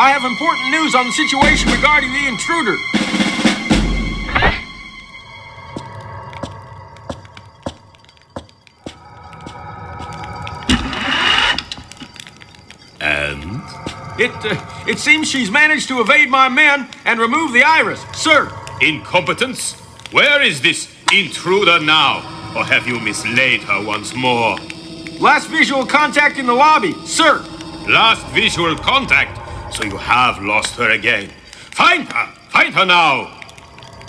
I have important news on the situation regarding the intruder. And? It seems she's managed to evade my men and remove the iris, sir. Incompetence? Where is this intruder now? Or have you mislaid her once more? Last visual contact in the lobby, sir. Last visual contact? So you have lost her again. Find her! Find her now!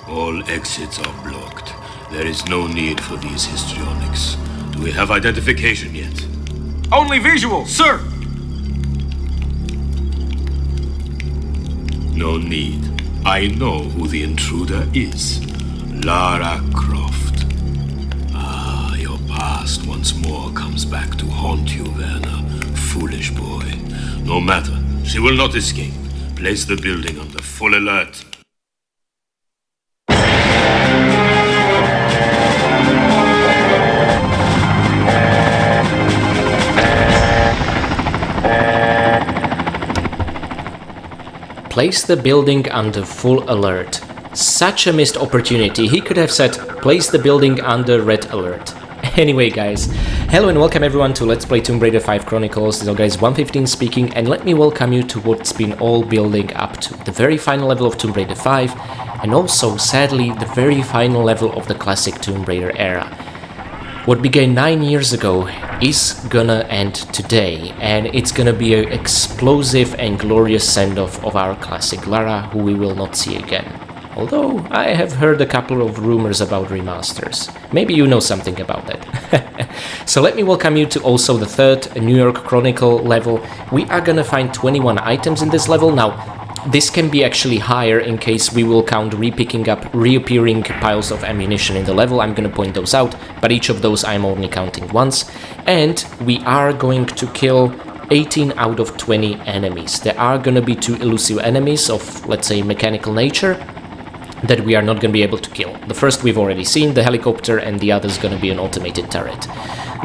All exits are blocked. There is no need for these histrionics. Do we have identification yet? Only visual, sir. No need. I know who the intruder is. Lara Croft. Ah, your past once more comes back to haunt you, Werner. Foolish boy. No matter. She will not escape. Place the building under full alert. Place the building under full alert. Such a missed opportunity. He could have said, place the building under red alert. Anyway guys, hello and welcome everyone to Let's Play Tomb Raider 5 Chronicles. This is guys 115 speaking, and let me welcome you to what's been all building up to the very final level of Tomb Raider 5, and also, sadly, the very final level of the classic Tomb Raider era. What began 9 years ago is gonna end today, and it's gonna be an explosive and glorious send-off of our classic Lara, who we will not see again. Although, I have heard a couple of rumors about remasters. Maybe you know something about that. So let me welcome you to also the third New York Chronicle level. We are gonna find 21 items in this level. Now, this can be actually higher in case we will count repicking up reappearing piles of ammunition in the level. I'm gonna point those out, but each of those I'm only counting once. And we are going to kill 18 out of 20 enemies. There are gonna be 2 elusive enemies of, let's say, mechanical nature that we are not going to be able to kill. The first we've already seen, the helicopter, and the other is going to be an automated turret.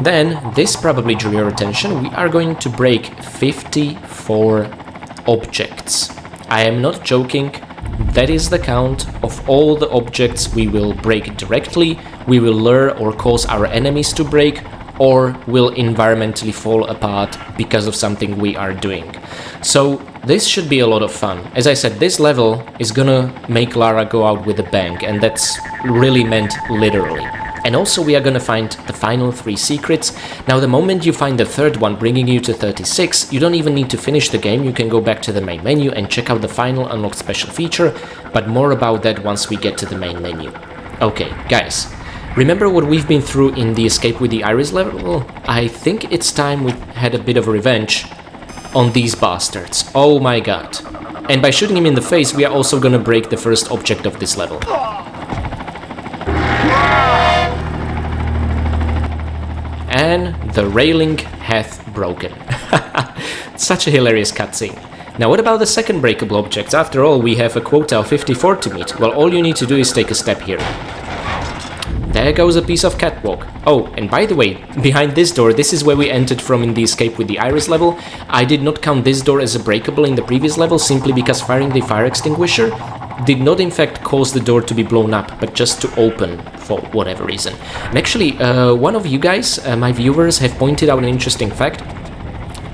Then, this probably drew your attention, we are going to break 54 objects. I am not joking, that is the count of all the objects we will break directly, we will lure or cause our enemies to break, or will environmentally fall apart because of something we are doing. So this should be a lot of fun. As I said, this level is gonna make Lara go out with a bang, and that's really meant literally. And also we are gonna find the final 3 secrets. Now the moment you find the third one, bringing you to 36, you don't even need to finish the game, you can go back to the main menu and check out the final unlocked special feature, but more about that once we get to the main menu. Okay, guys. Remember what we've been through in the Escape with the Iris level? I think it's time we had a bit of a revenge on these bastards. Oh my god. And by shooting him in the face, we are also gonna break the first object of this level. And the railing hath broken. Such a hilarious cutscene. Now what about the second breakable object? After all, we have a quota of 54 to meet. Well, all you need to do is take a step here. There goes a piece of catwalk. Oh, and by the way, behind this door, this is where we entered from in the Escape with the Iris level. I did not count this door as a breakable in the previous level, simply because firing the fire extinguisher did not in fact cause the door to be blown up, but just to open for whatever reason. And actually, one of you guys, my viewers, have pointed out an interesting fact.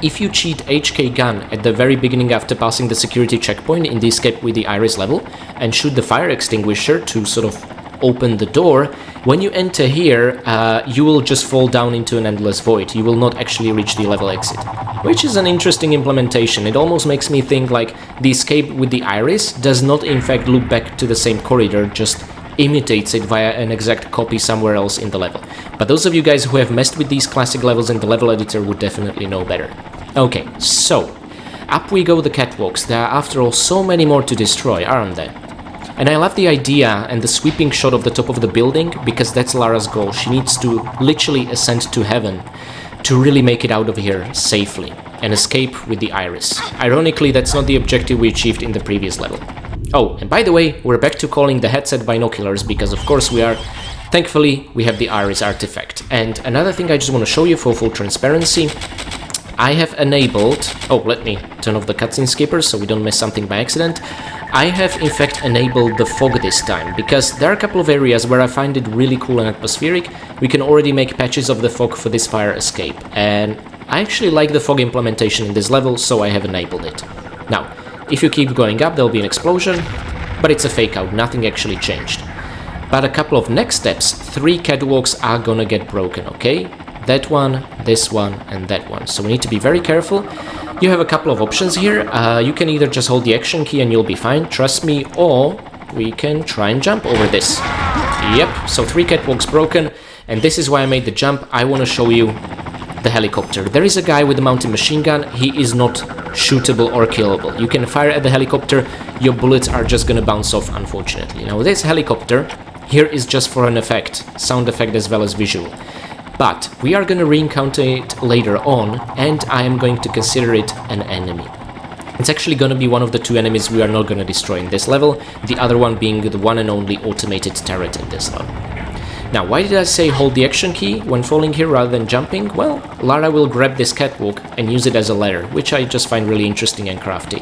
If you cheat HK gun at the very beginning after passing the security checkpoint in the Escape with the Iris level, and shoot the fire extinguisher to sort of open the door, when you enter here, you will just fall down into an endless void. You will not actually reach the level exit, which is an interesting implementation. It almost makes me think like the Escape with the Iris does not in fact loop back to the same corridor, just imitates it via an exact copy somewhere else in the level. But those of you guys who have messed with these classic levels in the level editor would definitely know better. Okay, so up we go the catwalks. There are after all so many more to destroy, aren't there? And I love the idea and the sweeping shot of the top of the building, because that's Lara's goal. She needs to literally ascend to heaven to really make it out of here safely and escape with the Iris. Ironically, that's not the objective we achieved in the previous level. Oh, and by the way, we're back to calling the headset binoculars, because of course we are. Thankfully, we have the Iris artifact. And another thing I just want to show you for full transparency, I have enabled... Oh, let me turn off the cutscene skipper so we don't miss something by accident. I have in fact enabled the fog this time, because there are a couple of areas where I find it really cool and atmospheric. We can already make patches of the fog for this fire escape, and I actually like the fog implementation in this level, so I have enabled it. Now, if you keep going up, there'll be an explosion, but it's a fake out, nothing actually changed. But a couple of next steps, 3 catwalks are gonna get broken, okay? That one, this one, and that one. So we need to be very careful. You have a couple of options here. You can either just hold the action key and you'll be fine, trust me, or we can try and jump over this. Yep, so 3 catwalks broken, and this is why I made the jump. I want to show you the helicopter. There is a guy with a mounted machine gun. He is not shootable or killable. You can fire at the helicopter, your bullets are just gonna bounce off, unfortunately. Now this helicopter here is just for an effect, sound effect as well as visual. But we are gonna re-encounter it later on, and I am going to consider it an enemy. It's actually gonna be one of the 2 enemies we are not gonna destroy in this level, the other one being the one and only automated turret in this level. Now, why did I say hold the action key when falling here rather than jumping? Well, Lara will grab this catwalk and use it as a ladder, which I just find really interesting and crafty.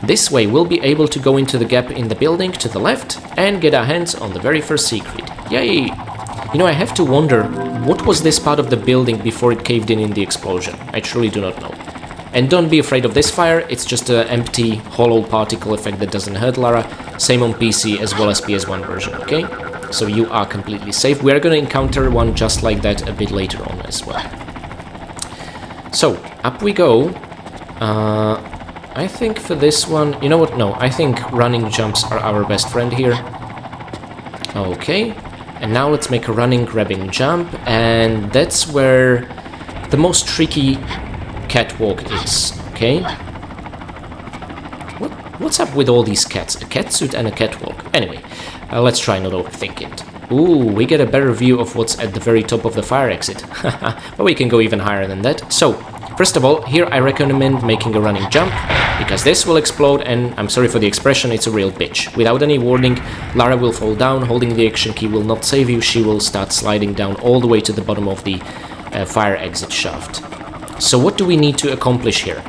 This way we'll be able to go into the gap in the building to the left and get our hands on the very first secret. Yay! You know, I have to wonder, what was this part of the building before it caved in the explosion? I truly do not know. And don't be afraid of this fire, it's just an empty, hollow particle effect that doesn't hurt Lara. Same on PC as well as PS1 version, okay? So you are completely safe. We are going to encounter one just like that a bit later on as well. So, up we go. I think for this one... You know what? No, I think running jumps are our best friend here. Okay. And now let's make a running, grabbing jump. And that's where the most tricky catwalk is. Okay. What's up with all these cats? A catsuit and a catwalk. Anyway, let's try not overthink it. Ooh, we get a better view of what's at the very top of the fire exit. But we can go even higher than that. So, first of all, here I recommend making a running jump, because this will explode, and I'm sorry for the expression, it's a real bitch. Without any warning, Lara will fall down, holding the action key will not save you, she will start sliding down all the way to the bottom of the fire exit shaft. So what do we need to accomplish here?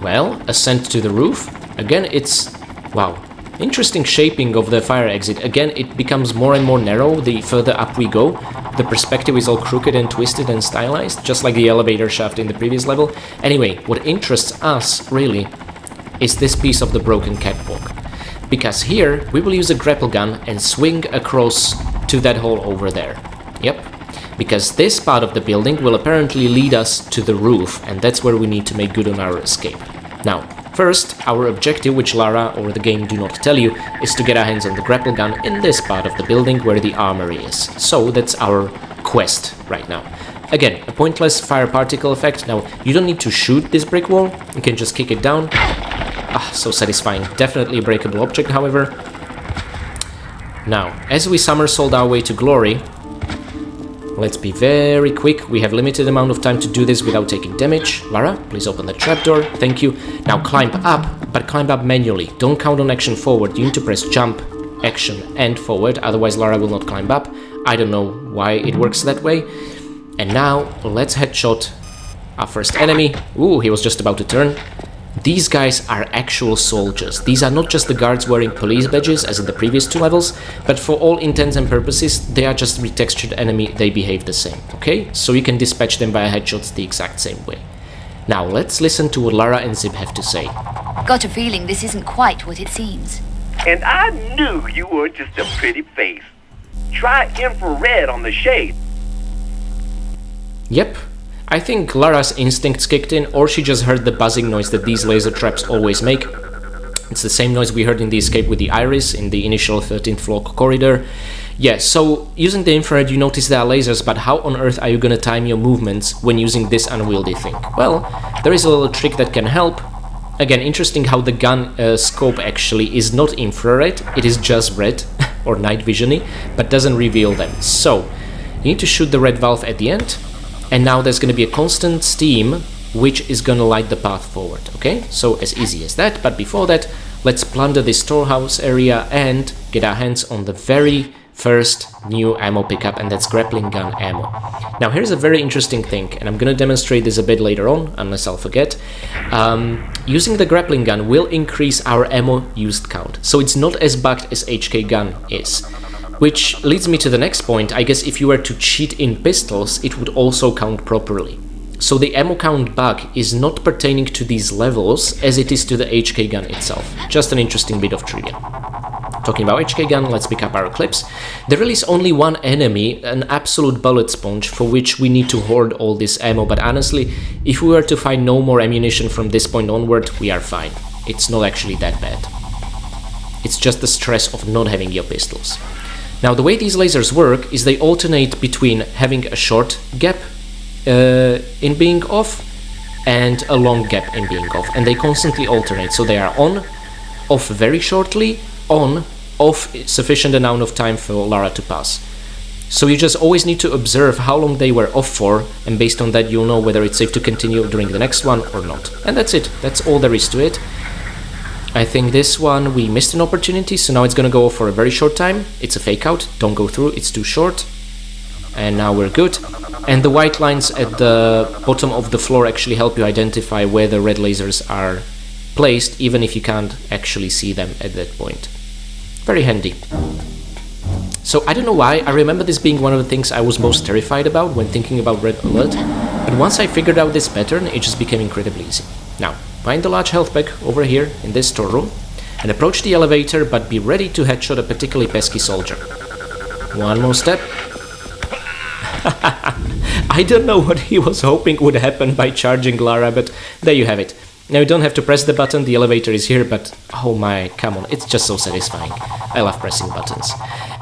Well, ascent to the roof. Again, it's... wow. Interesting shaping of the fire exit. Again, it becomes more and more narrow the further up we go. The perspective is all crooked and twisted and stylized, just like the elevator shaft in the previous level. Anyway, what interests us, really, is this piece of the broken catwalk. Because here, we will use a grapple gun and swing across to that hole over there. Yep. Because this part of the building will apparently lead us to the roof, and that's where we need to make good on our escape. Now, first, our objective, which Lara or the game do not tell you, is to get our hands on the grapple gun in this part of the building where the armory is. So that's our quest right now. Again, a pointless fire particle effect. Now, you don't need to shoot this brick wall, you can just kick it down. Ah, so satisfying. Definitely a breakable object, however. Now, as we somersault our way to glory, let's be very quick. We have limited amount of time to do this without taking damage. Lara, please open the trapdoor. Thank you. Now climb up, but climb up manually. Don't count on action forward. You need to press jump, action, and forward. Otherwise, Lara will not climb up. I don't know why it works that way. And now, let's headshot our first enemy. Ooh, he was just about to turn. These guys are actual soldiers. These are not just the guards wearing police badges as in the previous 2 levels, but for all intents and purposes, they are just retextured enemy, they behave the same, okay? So you can dispatch them via headshots the exact same way. Now let's listen to what Lara and Zib have to say. Got a feeling this isn't quite what it seems. And I knew you were just a pretty face. Try infrared on the shade. Yep. I think Lara's instincts kicked in, or she just heard the buzzing noise that these laser traps always make. It's the same noise we heard in the escape with the Iris in the initial 13th floor corridor. Yeah, so using the infrared you notice there are lasers, but how on earth are you gonna time your movements when using this unwieldy thing? Well, there is a little trick that can help. Again, interesting how the gun scope actually is not infrared, it is just red, or night vision-y, but doesn't reveal them. So, you need to shoot the red valve at the end. And now there's going to be a constant steam which is going to light the path forward, okay? So as easy as that, but before that, let's plunder this storehouse area and get our hands on the very first new ammo pickup, and that's grappling gun ammo. Now here's a very interesting thing, and I'm gonna demonstrate this a bit later on, unless I'll forget. Using the grappling gun will increase our ammo used count, so it's not as bugged as HK gun is. Which leads me to the next point. I guess if you were to cheat in pistols, it would also count properly. So the ammo count bug is not pertaining to these levels as it is to the HK gun itself. Just an interesting bit of trivia. Talking about HK gun, let's pick up our clips. There really is only one enemy, an absolute bullet sponge, for which we need to hoard all this ammo, but honestly, if we were to find no more ammunition from this point onward, we are fine. It's not actually that bad. It's just the stress of not having your pistols. Now, the way these lasers work is they alternate between having a short gap in being off and a long gap in being off, and they constantly alternate, so they are on, off very shortly, on, off sufficient amount of time for Lara to pass. So you just always need to observe how long they were off for, and based on that you'll know whether it's safe to continue during the next one or not. And that's it, that's all there is to it. I think this one we missed an opportunity, so now it's gonna go for a very short time. It's a fake out, don't go through, it's too short. And now we're good. And the white lines at the bottom of the floor actually help you identify where the red lasers are placed, even if you can't actually see them at that point. Very handy. So I don't know why, I remember this being one of the things I was most terrified about when thinking about Red Alert, but once I figured out this pattern, it just became incredibly easy. Now, find the large health pack over here in this storeroom, and approach the elevator, but be ready to headshot a particularly pesky soldier. One more step. I don't know what he was hoping would happen by charging Lara, but there you have it. Now you don't have to press the button, the elevator is here, but oh my, come on, it's just so satisfying. I love pressing buttons.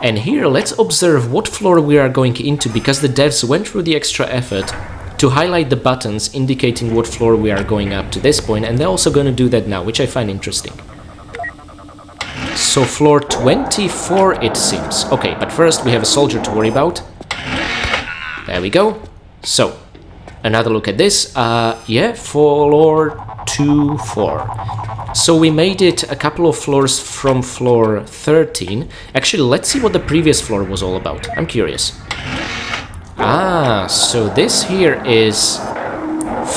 And here, let's observe what floor we are going into, because the devs went through the extra effort to highlight the buttons indicating what floor we are going up to this point, and they're also going to do that now, which I find interesting. So floor 24 it seems. Okay, but first we have a soldier to worry about. There we go. So, another look at this. Yeah, floor 24. So we made it a couple of floors from floor 13. Actually, let's see what the previous floor was all about. I'm curious. Ah, so this here is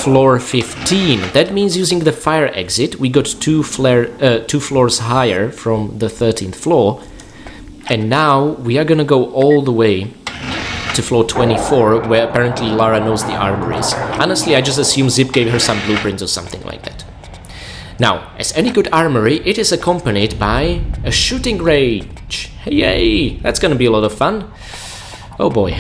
floor 15. That means using the fire exit, we got two floors higher from the 13th floor. And now we are gonna go all the way to floor 24, where apparently Lara knows the armor is. Honestly, I just assume Zip gave her some blueprints or something like that. Now, as any good armory, it is accompanied by a shooting range. Yay! That's gonna be a lot of fun. Oh boy,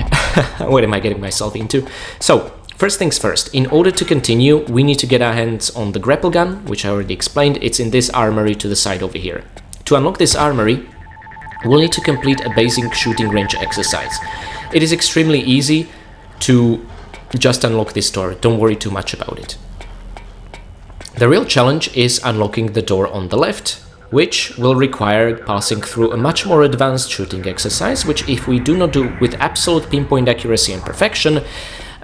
what am I getting myself into? So, first things first, in order to continue, we need to get our hands on the grapple gun, which I already explained. It's in this armory to the side over here. To unlock this armory, we'll need to complete a basic shooting range exercise. It is extremely easy to just unlock this door, don't worry too much about it. The real challenge is unlocking the door on the left, which will require passing through a much more advanced shooting exercise, which if we do not do with absolute pinpoint accuracy and perfection,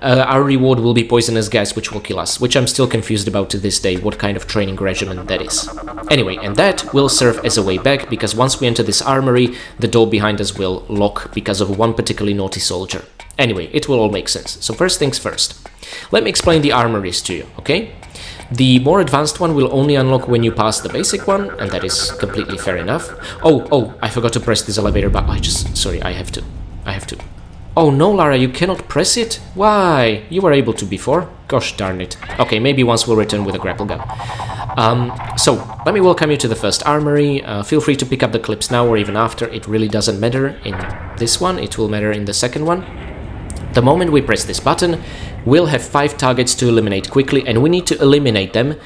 our reward will be poisonous gas, which will kill us, which I'm still confused about to this day, what kind of training regimen that is. Anyway, and that will serve as a way back, because once we enter this armory, the door behind us will lock because of one particularly naughty soldier. Anyway, it will all make sense. So first things first. Let me explain the armories to you, okay? The more advanced one will only unlock when you pass the basic one, and that is completely fair enough. Oh, I forgot to press this elevator button. Sorry, I have to. Oh no, Lara, you cannot press it? Why? You were able to before? Gosh darn it. Okay, maybe once we'll return with a grapple gun. So, let me welcome you to the first armory. Feel free to pick up the clips now or even after. It really doesn't matter in this one. It will matter in the second one. The moment we press this button, we'll have 5 targets to eliminate quickly, and we need to eliminate them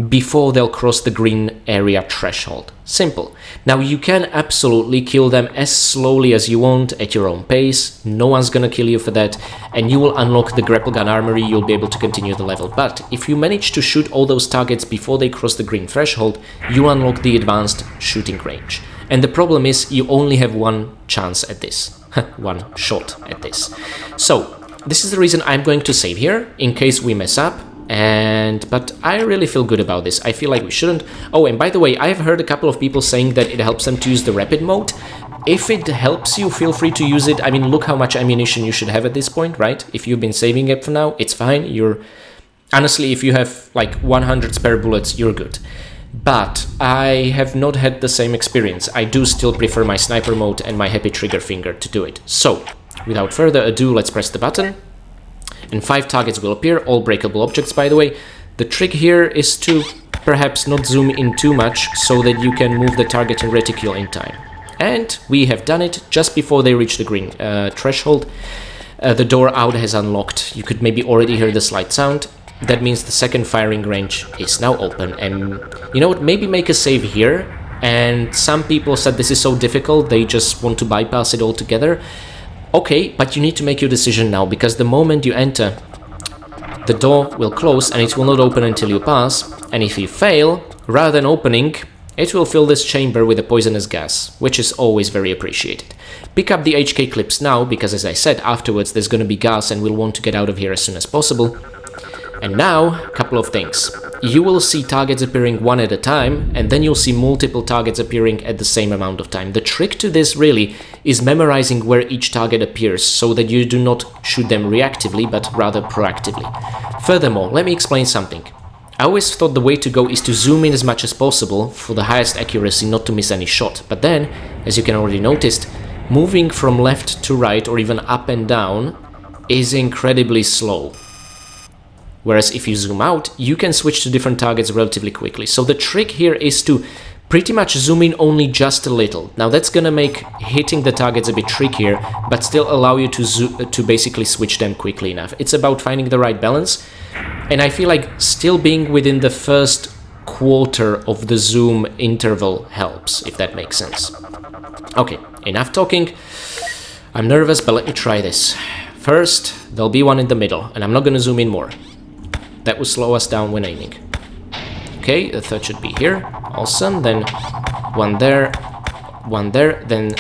before they'll cross the green area threshold. Simple. Now you can absolutely kill them as slowly as you want at your own pace, no one's gonna kill you for that, and you will unlock the grapple gun armory, you'll be able to continue the level. But if you manage to shoot all those targets before they cross the green threshold, you unlock the advanced shooting range. And the problem is you only have one chance at this. One shot at this. So, this is the reason I'm going to save here, in case we mess up, but I really feel good about this. I feel like we shouldn't. Oh, and by the way, I've heard a couple of people saying that it helps them to use the rapid mode. If it helps you, feel free to use it. I mean, look how much ammunition you should have at this point, right? If you've been saving it for now, it's fine. Honestly, if you have like 100 spare bullets, you're good. But I have not had the same experience. I do still prefer my sniper mode and my happy trigger finger to do it. So, without further ado, let's press the button. And 5 targets will appear, all breakable objects, by the way. The trick here is to perhaps not zoom in too much so that you can move the targeting reticule in time. And we have done it just before they reach the green threshold. The door out has unlocked. You could maybe already hear the slight sound. That means the second firing range is now open. And you know what, maybe make a save here. And some people said this is so difficult, they just want to bypass it altogether. Okay, but you need to make your decision now, because the moment you enter, the door will close and it will not open until you pass. And if you fail, rather than opening, it will fill this chamber with a poisonous gas, which is always very appreciated. Pick up the HK clips now, because as I said, afterwards there's going to be gas and we'll want to get out of here as soon as possible. And now, a couple of things. You will see targets appearing one at a time, and then you'll see multiple targets appearing at the same amount of time. The trick to this really is memorizing where each target appears, so that you do not shoot them reactively, but rather proactively. Furthermore, let me explain something. I always thought the way to go is to zoom in as much as possible for the highest accuracy, not to miss any shot. But then, as you can already notice, moving from left to right or even up and down is incredibly slow. Whereas if you zoom out, you can switch to different targets relatively quickly. So the trick here is to pretty much zoom in only just a little. Now that's gonna make hitting the targets a bit trickier, but still allow you to basically switch them quickly enough. It's about finding the right balance. And I feel like still being within the first quarter of the zoom interval helps, if that makes sense. Okay, enough talking. I'm nervous, but let me try this. First, there'll be one in the middle, and I'm not gonna zoom in more. That will slow us down when aiming. Okay, the third should be here. Awesome, then one there, then...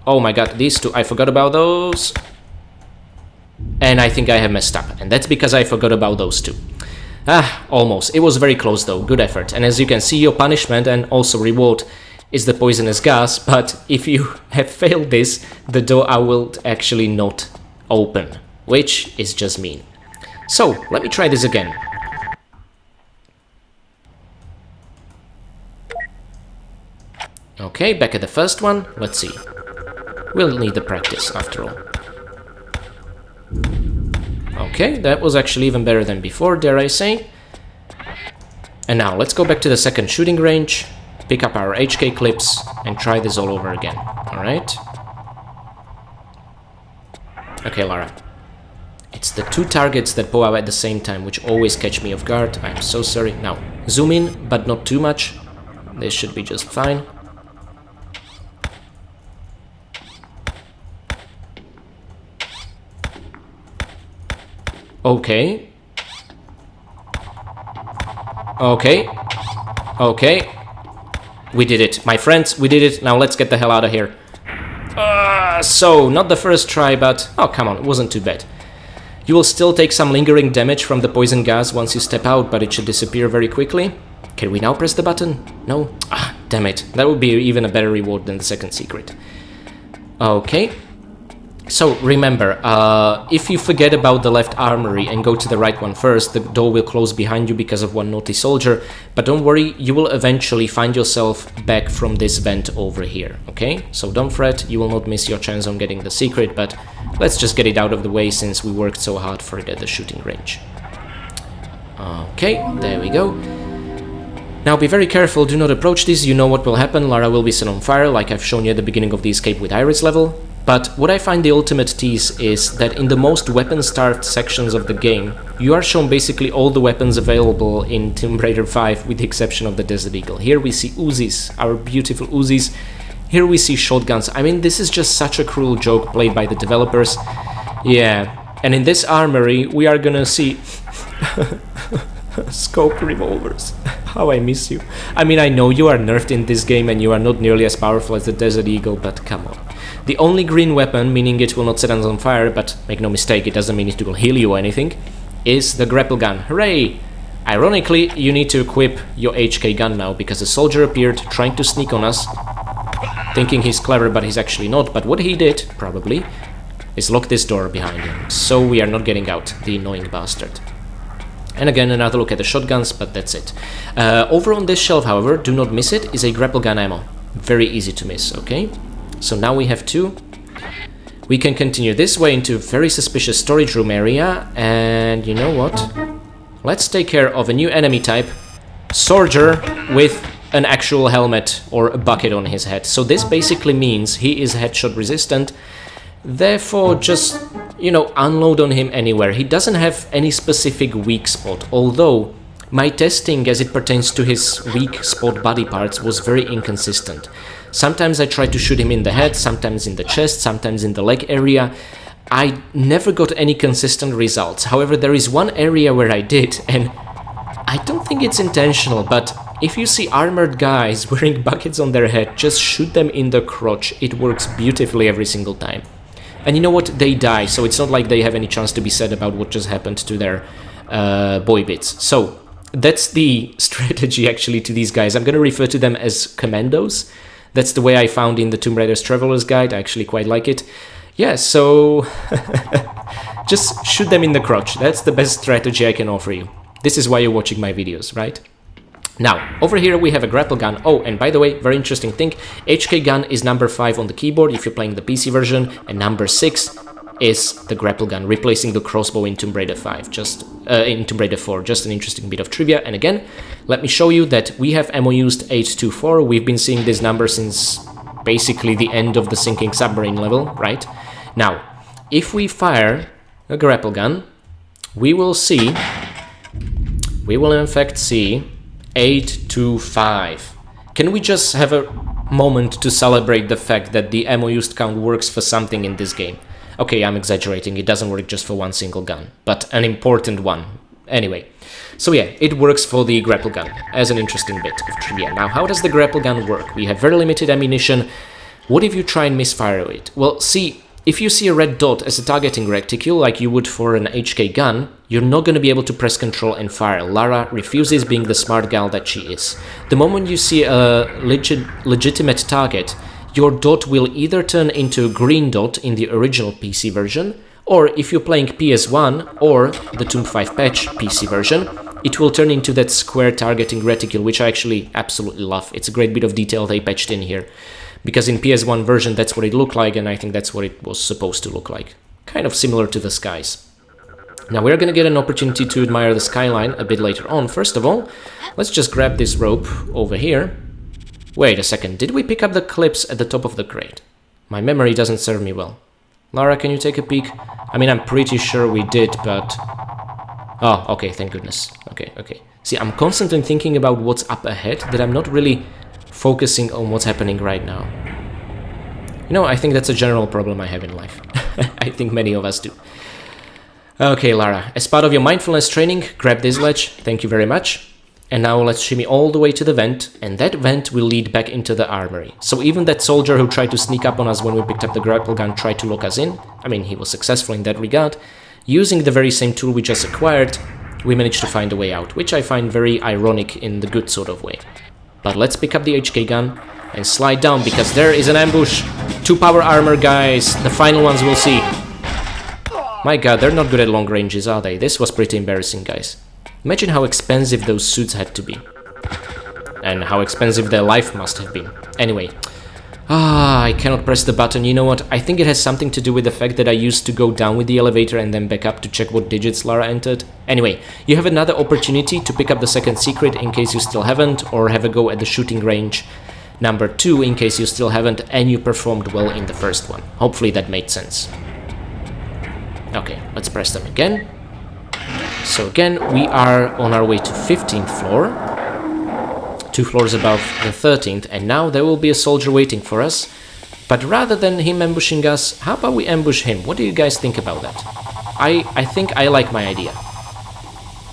Oh my god, these two, I forgot about those. And I think I have messed up, and that's because I forgot about those two. Almost. It was very close though, good effort. And as you can see, your punishment and also reward is the poisonous gas, but if you have failed this, the door will actually not open, which is just mean. So, let me try this again. Okay, back at the first one, let's see. We'll need the practice, after all. Okay, that was actually even better than before, dare I say. And now, let's go back to the second shooting range, pick up our HK clips, and try this all over again. Alright? Okay, Lara. It's the two targets that pop out at the same time, which always catch me off guard. I'm so sorry. Now, zoom in, but not too much. This should be just fine. Okay. Okay. Okay. We did it. My friends, we did it. Now let's get the hell out of here. So, not the first try, but... Oh, come on, it wasn't too bad. You will still take some lingering damage from the poison gas once you step out, but it should disappear very quickly. Can we now press the button? No? Damn it. That would be even a better reward than the second secret. Okay. So, remember, if you forget about the left armory and go to the right one first, the door will close behind you because of one naughty soldier. But don't worry, you will eventually find yourself back from this vent over here, okay? So don't fret, you will not miss your chance on getting the secret, but let's just get it out of the way since we worked so hard for it at the shooting range. Okay, there we go. Now be very careful, do not approach these, you know what will happen, Lara will be set on fire like I've shown you at the beginning of the escape with Iris level. But what I find the ultimate tease is that in the most weapon-starved sections of the game, you are shown basically all the weapons available in Tomb Raider 5 with the exception of the Desert Eagle. Here we see Uzis, our beautiful Uzis. Here we see shotguns. I mean, this is just such a cruel joke played by the developers. Yeah, and in this armory we are gonna see scope revolvers. How I miss you. I mean, I know you are nerfed in this game and you are not nearly as powerful as the Desert Eagle, but come on. The only green weapon, meaning it will not set us on fire, but make no mistake, it doesn't mean it will heal you or anything, is the grapple gun. Hooray! Ironically, you need to equip your HK gun now, because a soldier appeared trying to sneak on us. thinking he's clever, but he's actually not. But what he did, probably, is lock this door behind him, so we are not getting out, the annoying bastard. And again, another look at the shotguns, but that's it. Over on this shelf, however, do not miss it, is a grapple gun ammo. Very easy to miss, okay? So now we have 2. We can continue this way into a very suspicious storage room area, and you know what? Let's take care of a new enemy type, soldier with an actual helmet or a bucket on his head. So this basically means he is headshot resistant, therefore just, you know, unload on him anywhere. He doesn't have any specific weak spot, although my testing as it pertains to his weak spot body parts was very inconsistent. Sometimes I tried to shoot him in the head, sometimes in the chest, sometimes in the leg area. I never got any consistent results. However, there is one area where I did, and I don't think it's intentional, but if you see armored guys wearing buckets on their head, just shoot them in the crotch. It works beautifully every single time. And you know what? They die, so it's not like they have any chance to be sad about what just happened to their boy bits. So that's the strategy actually to these guys. I'm going to refer to them as commandos. That's the way I found in the Tomb Raider's Traveler's Guide. I actually quite like it. Yeah, so just shoot them in the crotch. That's the best strategy I can offer you. This is why you're watching my videos, right? Now, over here we have a grapple gun. Oh, and by the way, very interesting thing, HK gun is number 5 on the keyboard if you're playing the PC version, and number 6 is the grapple gun, replacing the crossbow in Tomb Raider 5, in Tomb Raider 4. Just an interesting bit of trivia. And again, let me show you that we have ammo used 824. We've been seeing this number since basically the end of the sinking submarine level, right? Now, if we fire a grapple gun, we will in fact see 825. Can we just have a moment to celebrate the fact that the ammo used count works for something in this game? Okay, I'm exaggerating, it doesn't work just for one single gun, but an important one. Anyway, so yeah, it works for the grapple gun, as an interesting bit of trivia. Now, how does the grapple gun work? We have very limited ammunition. What if you try and misfire it? Well, see, if you see a red dot as a targeting reticule, like you would for an HK gun, you're not going to be able to press control and fire. Lara refuses, being the smart gal that she is. The moment you see a legitimate target, your dot will either turn into a green dot in the original PC version, or if you're playing PS1 or the Tomb 5 patch PC version, it will turn into that square targeting reticule, which I actually absolutely love. It's a great bit of detail they patched in here. Because in PS1 version that's what it looked like, and I think that's what it was supposed to look like. Kind of similar to the skies. Now we're gonna get an opportunity to admire the skyline a bit later on. First of all, let's just grab this rope over here. Wait a second, did we pick up the clips at the top of the crate? My memory doesn't serve me well. Lara, can you take a peek? I mean, I'm pretty sure we did, but... Oh, okay, thank goodness. Okay. See, I'm constantly thinking about what's up ahead, that I'm not really focusing on what's happening right now. You know, I think that's a general problem I have in life. I think many of us do. Okay, Lara, as part of your mindfulness training, grab this ledge, thank you very much. And now let's shimmy all the way to the vent, and that vent will lead back into the armory. So even that soldier who tried to sneak up on us when we picked up the grapple gun tried to lock us in. I mean, he was successful in that regard. Using the very same tool we just acquired, we managed to find a way out, which I find very ironic in the good sort of way. But let's pick up the HK gun and slide down, because there is an ambush. 2 power armor guys, the final ones we'll see. My god, they're not good at long ranges, are they? This was pretty embarrassing, guys. Imagine how expensive those suits had to be. And how expensive their life must have been. Anyway. I cannot press the button. You know what? I think it has something to do with the fact that I used to go down with the elevator and then back up to check what digits Lara entered. Anyway, you have another opportunity to pick up the second secret in case you still haven't, or have a go at the shooting range number 2 in case you still haven't and you performed well in the first one. Hopefully that made sense. Okay, let's press them again. So again, we are on our way to 15th floor, 2 floors above the 13th, and now there will be a soldier waiting for us. But rather than him ambushing us, how about we ambush him? What do you guys think about that? I think I like my idea.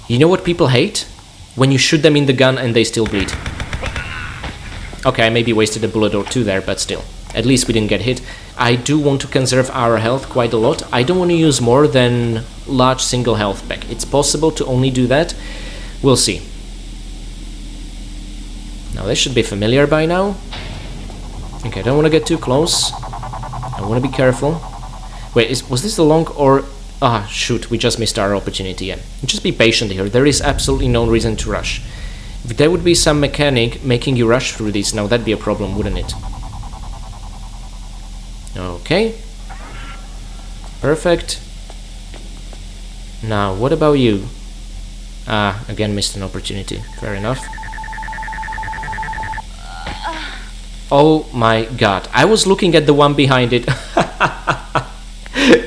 You know what people hate? When you shoot them in the gun and they still bleed. Okay, I maybe wasted a bullet or 2 there, but still. At least we didn't get hit. I do want to conserve our health quite a lot. I don't want to use more than large single health pack. It's possible to only do that. We'll see. Now this should be familiar by now. Okay, I don't want to get too close. I want to be careful. Wait, was this the long or... Ah, shoot, we just missed our opportunity again. Just be patient here. There is absolutely no reason to rush. If there would be some mechanic making you rush through this, now that'd be a problem, wouldn't it? Okay. Perfect. Now, what about you? Ah, again missed an opportunity. Fair enough. Oh my god. I was looking at the one behind it.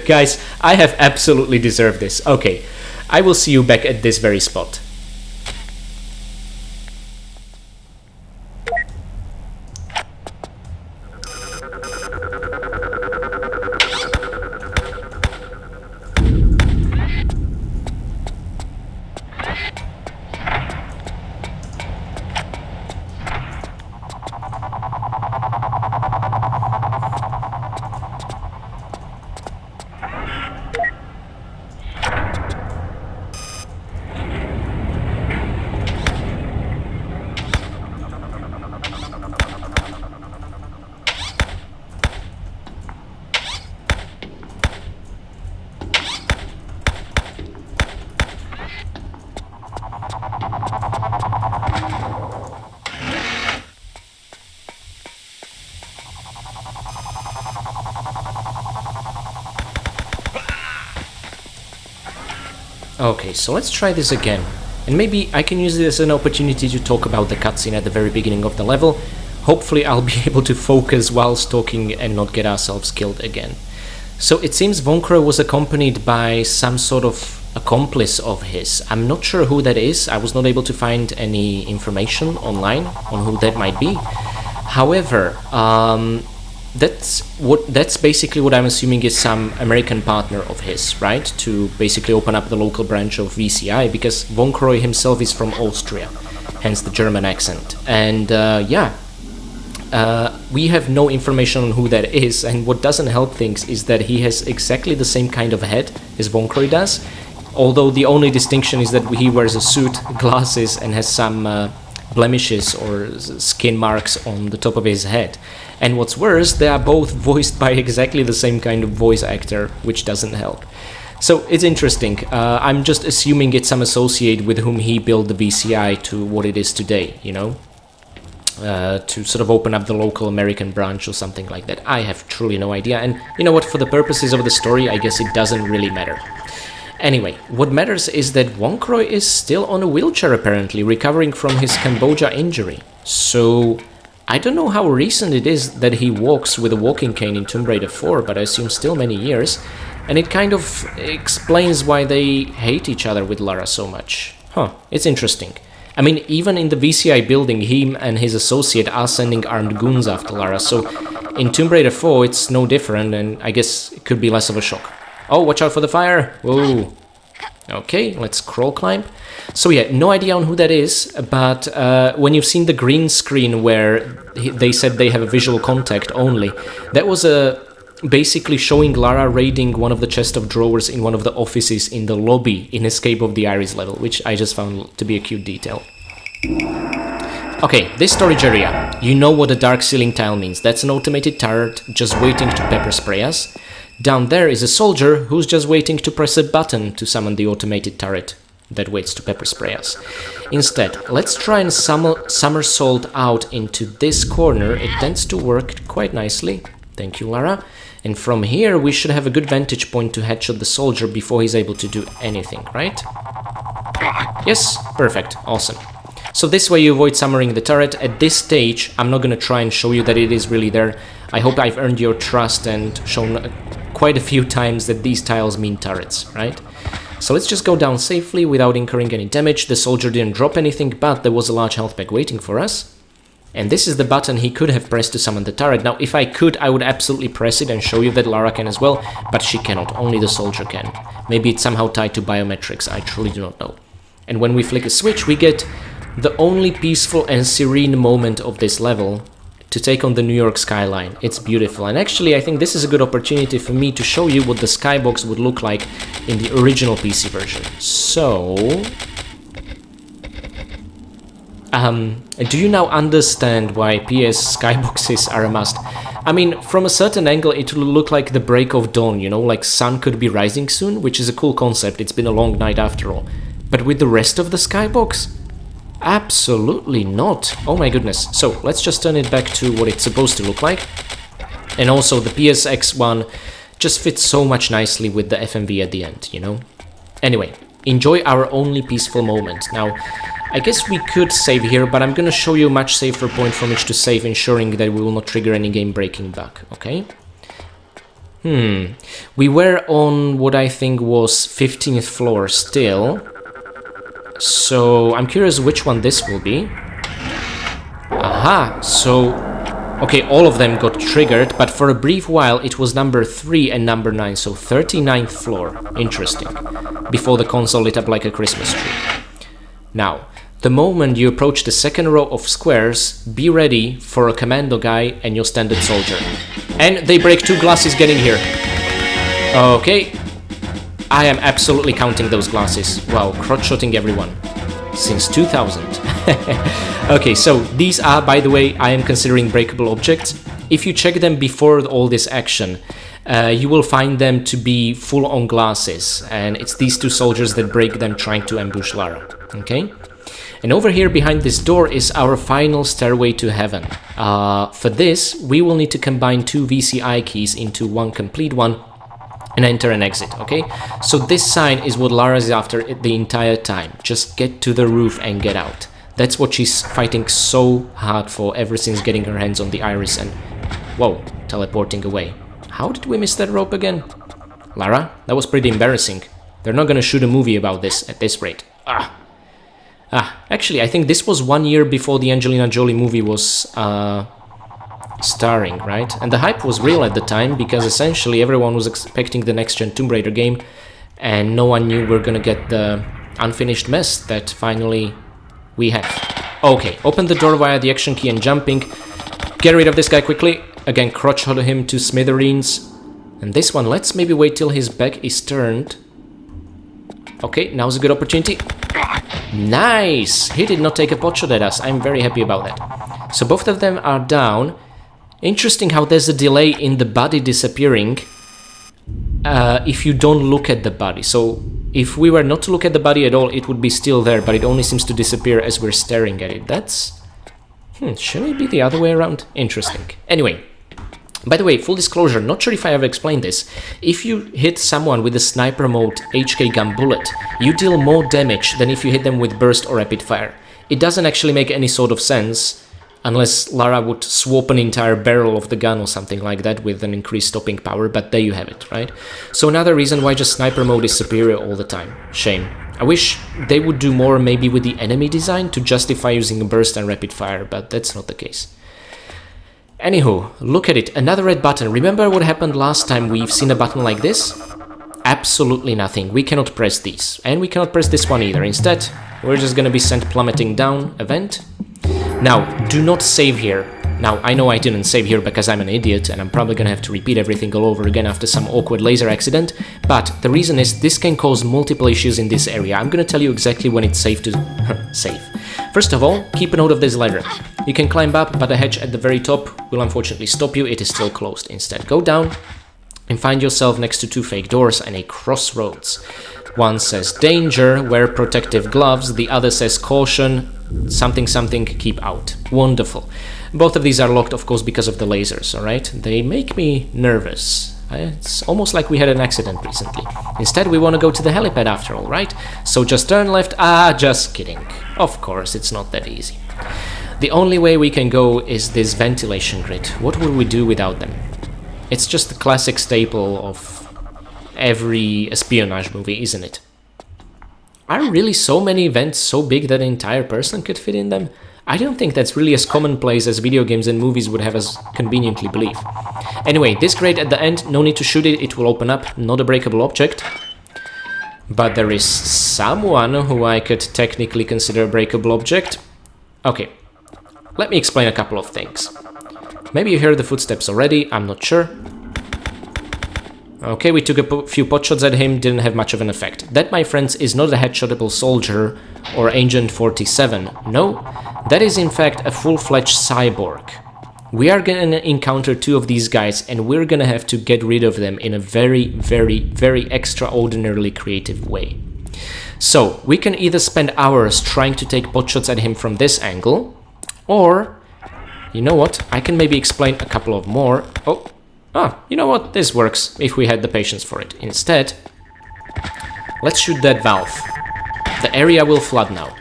Guys, I have absolutely deserved this. Okay, I will see you back at this very spot. Okay, so let's try this again. And maybe I can use this as an opportunity to talk about the cutscene at the very beginning of the level. Hopefully I'll be able to focus whilst talking and not get ourselves killed again. So it seems Von Crow was accompanied by some sort of accomplice of his. I'm not sure who that is. I was not able to find any information online on who that might be. However, that's basically what I'm assuming is some American partner of his, right? To basically open up the local branch of VCI, because Von Crow himself is from Austria, hence the German accent. And we have no information on who that is, and what doesn't help things is that he has exactly the same kind of head as Von Crow does, although the only distinction is that he wears a suit, glasses, and has some blemishes or skin marks on the top of his head. And what's worse, they are both voiced by exactly the same kind of voice actor, which doesn't help. So it's interesting. I'm just assuming it's some associate with whom he built the VCI to what it is today, you know? To sort of open up the local American branch or something like that. I have truly no idea. And you know what, for the purposes of the story, I guess it doesn't really matter. Anyway, what matters is that Von Crow is still on a wheelchair apparently, recovering from his Cambodia injury. So I don't know how recent it is that he walks with a walking cane in Tomb Raider 4, but I assume still many years. And it kind of explains why they hate each other with Lara so much. Huh, it's interesting. I mean, even in the VCI building, him and his associate are sending armed goons after Lara, so in Tomb Raider 4 it's no different, and I guess it could be less of a shock. Oh, watch out for the fire! Whoa! Okay, let's crawl climb. So yeah, no idea on who that is, but when you've seen the green screen where they said they have a visual contact only, that was basically showing Lara raiding one of the chest of drawers in one of the offices in the lobby in Escape of the Iris level, which I just found to be a cute detail. Okay, this storage area. You know what a dark ceiling tile means. That's an automated turret just waiting to pepper spray us. Down there is a soldier who's just waiting to press a button to summon the automated turret that waits to pepper spray us. Instead, let's try and somersault out into this corner. It tends to work quite nicely. Thank you, Lara. And from here, we should have a good vantage point to headshot the soldier before he's able to do anything, right? Yes, perfect, awesome. So this way you avoid summoning the turret. At this stage, I'm not gonna try and show you that it is really there. I hope I've earned your trust and shown quite a few times that these tiles mean turrets, right? So let's just go down safely without incurring any damage. The soldier didn't drop anything, but there was a large health pack waiting for us. And this is the button he could have pressed to summon the turret. Now, if I could, I would absolutely press it and show you that Lara can as well, but she cannot, only the soldier can. Maybe it's somehow tied to biometrics, I truly do not know. And when we flick a switch, we get the only peaceful and serene moment of this level to take on the New York skyline. It's beautiful, and actually I think this is a good opportunity for me to show you what the skybox would look like in the original PC version. So Do you now understand why PS skyboxes are a must? I mean, from a certain angle it will look like the break of dawn, you know, like sun could be rising soon, which is a cool concept, it's been a long night after all. But with the rest of the skybox? Absolutely not. Oh my goodness. So, let's just turn it back to what it's supposed to look like. And also, the PSX one just fits so much nicely with the FMV at the end, you know? Anyway, enjoy our only peaceful moment. Now, I guess we could save here, but I'm gonna show you a much safer point from which to save, ensuring that we will not trigger any game-breaking bug, okay? We were on what I think was 15th floor still. So, I'm curious which one this will be. Aha, so... Okay, all of them got triggered, but for a brief while it was number 3 and number 9, so 39th floor. Interesting. Before the console lit up like a Christmas tree. Now, the moment you approach the second row of squares, be ready for a commando guy and your standard soldier. And they break 2 glasses getting here. Okay. I am absolutely counting those glasses. Wow, crotch-shotting everyone. Since 2000. Okay, so these are, by the way, I am considering breakable objects. If you check them before all this action, you will find them to be full-on glasses, and it's these 2 soldiers that break them trying to ambush Lara, okay? And over here behind this door is our final stairway to heaven. For this, we will need to combine 2 VCI keys into one complete one, and enter and exit, okay? So this sign is what Lara is after the entire time. Just get to the roof and get out. That's what she's fighting so hard for ever since getting her hands on the iris and... Whoa, teleporting away. How did we miss that rope again? Lara, that was pretty embarrassing. They're not gonna shoot a movie about this at this rate. Actually, I think this was 1 year before the Angelina Jolie movie was starring, right? And the hype was real at the time, because essentially everyone was expecting the next-gen Tomb Raider game, and no one knew we're gonna get the unfinished mess that finally we have. Okay, open the door via the action key and jumping. Get rid of this guy quickly. Again, crotch-hod him to smithereens. And this one, let's maybe wait till his back is turned. Okay, now's a good opportunity. Nice! He did not take a pot shot at us. I'm very happy about that. So both of them are down. Interesting how there's a delay in the body disappearing if you don't look at the body. So if we were not to look at the body at all, it would be still there, but it only seems to disappear as we're staring at it. That's... shouldn't it be the other way around? Interesting. Anyway, by the way, full disclosure, not sure if I ever explained this. If you hit someone with a sniper mode HK gun bullet, you deal more damage than if you hit them with burst or rapid fire. It doesn't actually make any sort of sense, unless Lara would swap an entire barrel of the gun or something like that with an increased stopping power, but there you have it, right? So another reason why just sniper mode is superior all the time. Shame. I wish they would do more maybe with the enemy design to justify using a burst and rapid fire, but that's not the case. Anywho, look at it, another red button. Remember what happened last time we've seen a button like this? Absolutely nothing. We cannot press these, and we cannot press this one either. Instead, we're just gonna be sent plummeting down a vent. Now, do not save here. Now, I know I didn't save here because I'm an idiot and I'm probably gonna have to repeat everything all over again after some awkward laser accident, but the reason is this can cause multiple issues in this area. I'm gonna tell you exactly when it's safe to save. First of all, keep a note of this ladder. You can climb up, but the hatch at the very top will unfortunately stop you. It is still closed. Instead, go down and find yourself next to 2 fake doors and a crossroads. One says danger, wear protective gloves, the other says caution, something something, keep out. Wonderful. Both of these are locked, of course, because of the lasers, alright? They make me nervous. It's almost like we had an accident recently. Instead, we want to go to the helipad after all, right? So just turn left. Just kidding. Of course, it's not that easy. The only way we can go is this ventilation grid. What would we do without them? It's just the classic staple of every espionage movie, isn't it? Are really so many vents so big that an entire person could fit in them? I don't think that's really as commonplace as video games and movies would have us conveniently believe. Anyway, this grate at the end, no need to shoot it, it will open up, not a breakable object. But there is someone who I could technically consider a breakable object. Okay, let me explain a couple of things. Maybe you heard the footsteps already, I'm not sure. Okay, we took a few pot shots at him, didn't have much of an effect. That, my friends, is not a headshotable soldier or Agent 47. No, that is in fact a full-fledged cyborg. We are gonna encounter two of these guys and we're gonna have to get rid of them in a very, very, very extraordinarily creative way. So, we can either spend hours trying to take pot shots at him from this angle, or, you know what, I can maybe explain a couple of more. You know what, this works if we had the patience for it. Instead, let's shoot that valve. The area will flood now.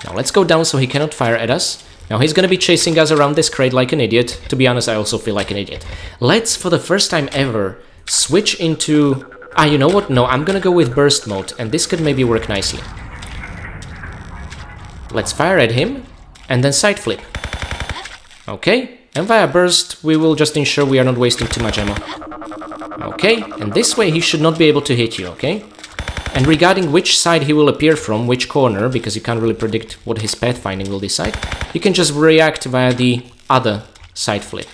Now let's go down so he cannot fire at us. Now he's gonna be chasing us around this crate like an idiot. To be honest, I also feel like an idiot. Let's, for the first time ever, switch into... you know what? No, I'm gonna go with burst mode, and this could maybe work nicely. Let's fire at him, and then side flip. Okay, and via burst, we will just ensure we are not wasting too much ammo. Okay, and this way he should not be able to hit you, okay? And regarding which side he will appear from, which corner, because you can't really predict what his pathfinding will decide, you can just react via the other side flip.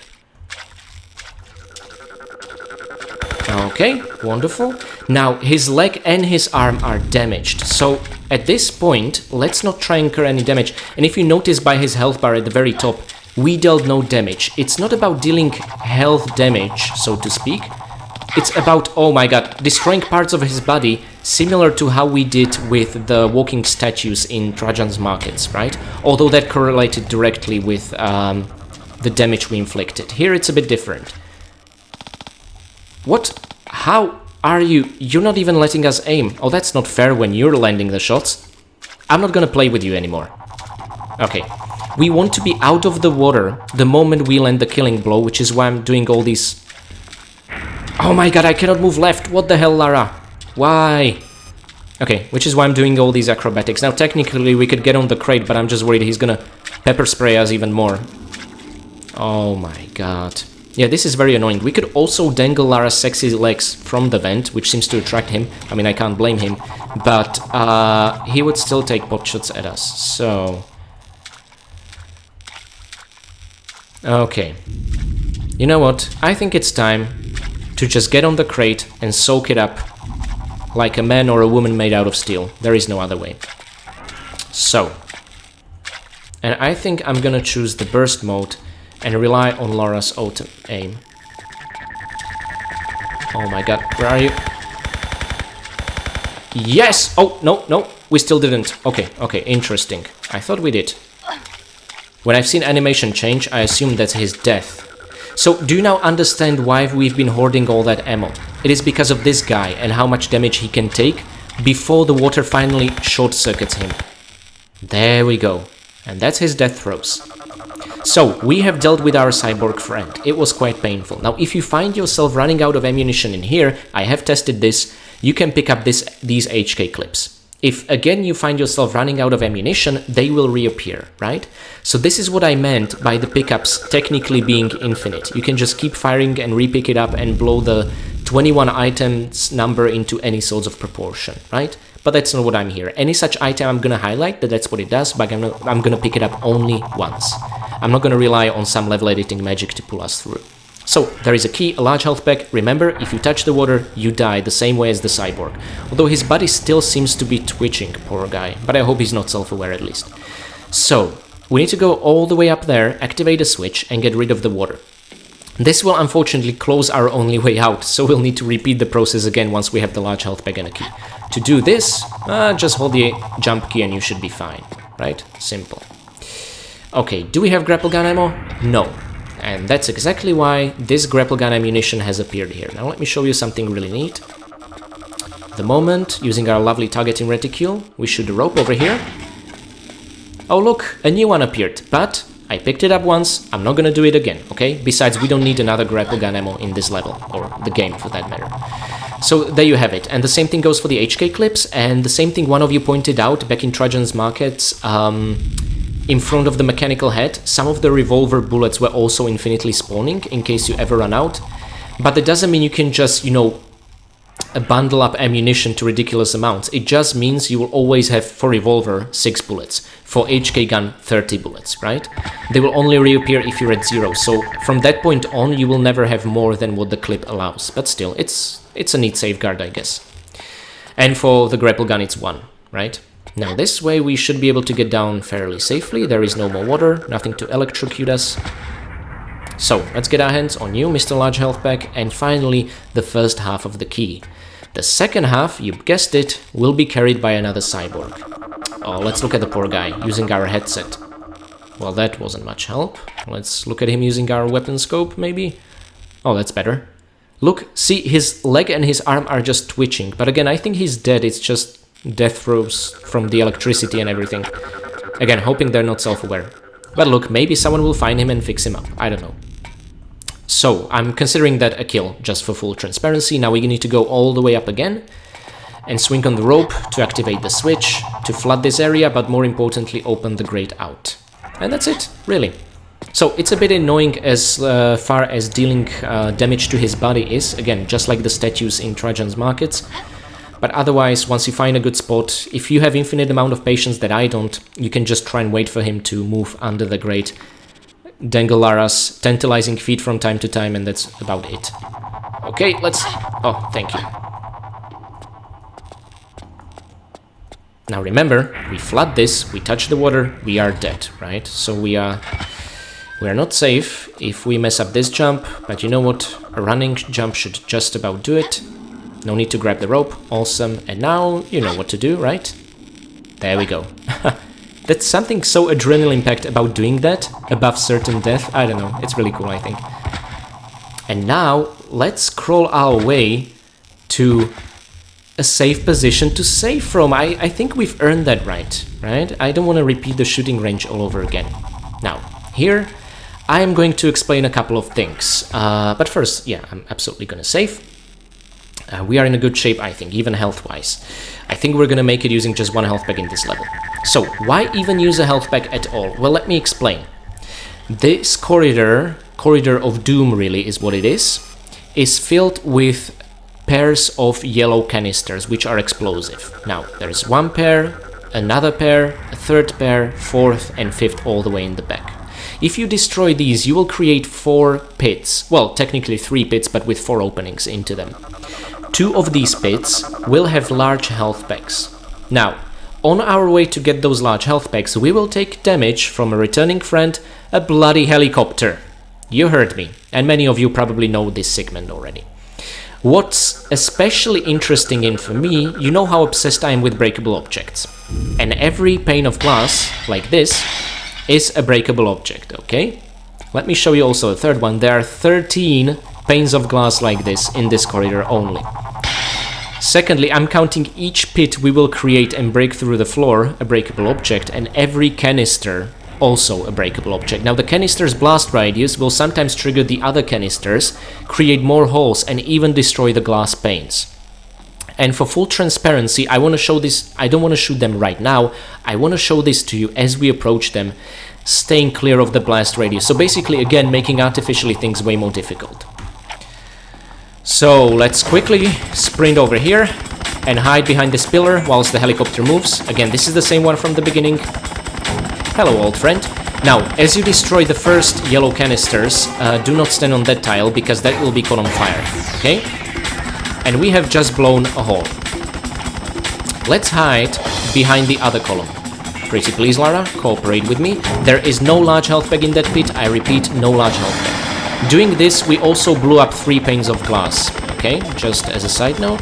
Okay, wonderful. Now, his leg and his arm are damaged, so at this point, let's not try and incur any damage. And if you notice by his health bar at the very top, we dealt no damage. It's not about dealing health damage, so to speak. It's about, oh my god, destroying parts of his body, similar to how we did with the walking statues in Trajan's markets, right? Although that correlated directly with the damage we inflicted. Here it's a bit different. What? How are you? You're not even letting us aim. Oh, that's not fair when you're landing the shots. I'm not gonna play with you anymore. Okay. We want to be out of the water the moment we land the killing blow, which is why I'm doing all these... Oh my god, I cannot move left. What the hell, Lara? Why? Okay, which is why I'm doing all these acrobatics. Now, technically, we could get on the crate, but I'm just worried he's gonna pepper spray us even more. Oh my god. Yeah, this is very annoying. We could also dangle Lara's sexy legs from the vent, which seems to attract him. I mean, I can't blame him. But he would still take pot shots at us, so... Okay. You know what? I think it's time to just get on the crate and soak it up like a man or a woman made out of steel. There is no other way. So. And I think I'm gonna choose the burst mode and rely on Laura's auto aim. Oh my god, where are you? Yes! Oh, no, we still didn't. Okay, interesting. I thought we did. When I've seen animation change, I assume that's his death. So, do you now understand why we've been hoarding all that ammo? It is because of this guy and how much damage he can take before the water finally short-circuits him. There we go. And that's his death throws. So, we have dealt with our cyborg friend. It was quite painful. Now, if you find yourself running out of ammunition in here, I have tested this, you can pick up these HK clips. If, again, you find yourself running out of ammunition, they will reappear, right? So this is what I meant by the pickups technically being infinite. You can just keep firing and repick it up and blow the 21 items number into any sorts of proportion, right? But that's not what I'm here. Any such item I'm gonna highlight that's what it does, but I'm gonna pick it up only once. I'm not gonna rely on some level editing magic to pull us through. So, there is a key, a large health pack. Remember, if you touch the water, you die, the same way as the cyborg. Although his body still seems to be twitching, poor guy. But I hope he's not self-aware at least. So, we need to go all the way up there, activate a switch, and get rid of the water. This will unfortunately close our only way out, so we'll need to repeat the process again once we have the large health pack and a key. To do this, just hold the jump key and you should be fine, right? Simple. Okay, do we have grapple gun ammo? No. And that's exactly why this grapple gun ammunition has appeared here. Now let me show you something really neat. At the moment, using our lovely targeting reticule, we shoot the rope over here. Oh look, a new one appeared, but I picked it up once, I'm not gonna do it again, okay? Besides, we don't need another grapple gun ammo in this level, or the game for that matter. So there you have it, and the same thing goes for the HK clips, and the same thing one of you pointed out back in Trajan's markets, in front of the mechanical head. Some of the revolver bullets were also infinitely spawning in case you ever run out. But that doesn't mean you can just, you know, bundle up ammunition to ridiculous amounts. It just means you will always have, for revolver, 6 bullets. For HK gun, 30 bullets, right? They will only reappear if you're at 0. So from that point on, you will never have more than what the clip allows. But still, it's a neat safeguard, I guess. And for the grapple gun, it's 1, right? Now this way we should be able to get down fairly safely. There is no more water, nothing to electrocute us. So let's get our hands on you, Mr. Large Health Pack, and finally the first half of the key. The second half, you guessed it, will be carried by another cyborg. Oh, let's look at the poor guy using our headset. Well, that wasn't much help. Let's look at him using our weapon scope, maybe. Oh, that's better. Look, see, his leg and his arm are just twitching. But again, I think he's dead. It's just death throes from the electricity and everything. Again, hoping they're not self-aware. But look, maybe someone will find him and fix him up. I don't know. So, I'm considering that a kill, just for full transparency. Now we need to go all the way up again and swing on the rope to activate the switch, to flood this area, but more importantly, open the grate out. And that's it, really. So, it's a bit annoying as far as dealing damage to his body is. Again, just like the statues in Trajan's markets. But otherwise, once you find a good spot, if you have infinite amount of patience that I don't, you can just try and wait for him to move under the grate. Dangle Lara's tantalizing feet from time to time, and that's about it. Okay, let's... Oh, thank you. Now remember, we flood this, we touch the water, we are dead, right? So we are not safe if we mess up this jump, but you know what? A running jump should just about do it. No need to grab the rope, awesome. And now you know what to do, right? There we go. That's something so adrenaline-packed about doing that, above certain death. I don't know, it's really cool, I think. And now, let's crawl our way to a safe position to save from. I think we've earned that right? I don't want to repeat the shooting range all over again. Now, here, I am going to explain a couple of things. But first, yeah, I'm absolutely going to save. We are in a good shape, I think, even health-wise. I think we're gonna make it using just 1 health pack in this level. So, why even use a health pack at all? Well, let me explain. This corridor of doom really is what it is filled with pairs of yellow canisters, which are explosive. Now, there's 1 pair, another pair, a 3rd pair, 4th and 5th all the way in the back. If you destroy these, you will create 4 pits. Well, technically 3 pits, but with 4 openings into them. 2 of these pits will have large health packs. Now, on our way to get those large health packs, we will take damage from a returning friend, a bloody helicopter. You heard me, and many of you probably know this segment already. What's especially interesting for me, you know how obsessed I am with breakable objects. And every pane of glass, like this, is a breakable object, okay? Let me show you also a 3rd one. There are 13 panes of glass like this in this corridor only. Secondly, I'm counting each pit we will create and break through the floor, a breakable object, and every canister, also a breakable object. Now, the canister's blast radius will sometimes trigger the other canisters, create more holes, and even destroy the glass panes. And for full transparency, I want to show this. I don't want to shoot them right now. I want to show this to you as we approach them, staying clear of the blast radius. So basically, again, making artificially things way more difficult. So let's quickly sprint over here and hide behind this pillar whilst the helicopter moves. Again, this is the same one from the beginning. Hello, old friend. Now, as you destroy the first yellow canisters, do not stand on that tile because that will be caught on fire, okay? And we have just blown a hole. Let's hide behind the other column. Pretty please, Lara, cooperate with me. There is no large health pack in that pit. I repeat, no large health pack. Doing this, we also blew up 3 panes of glass, okay? Just as a side note.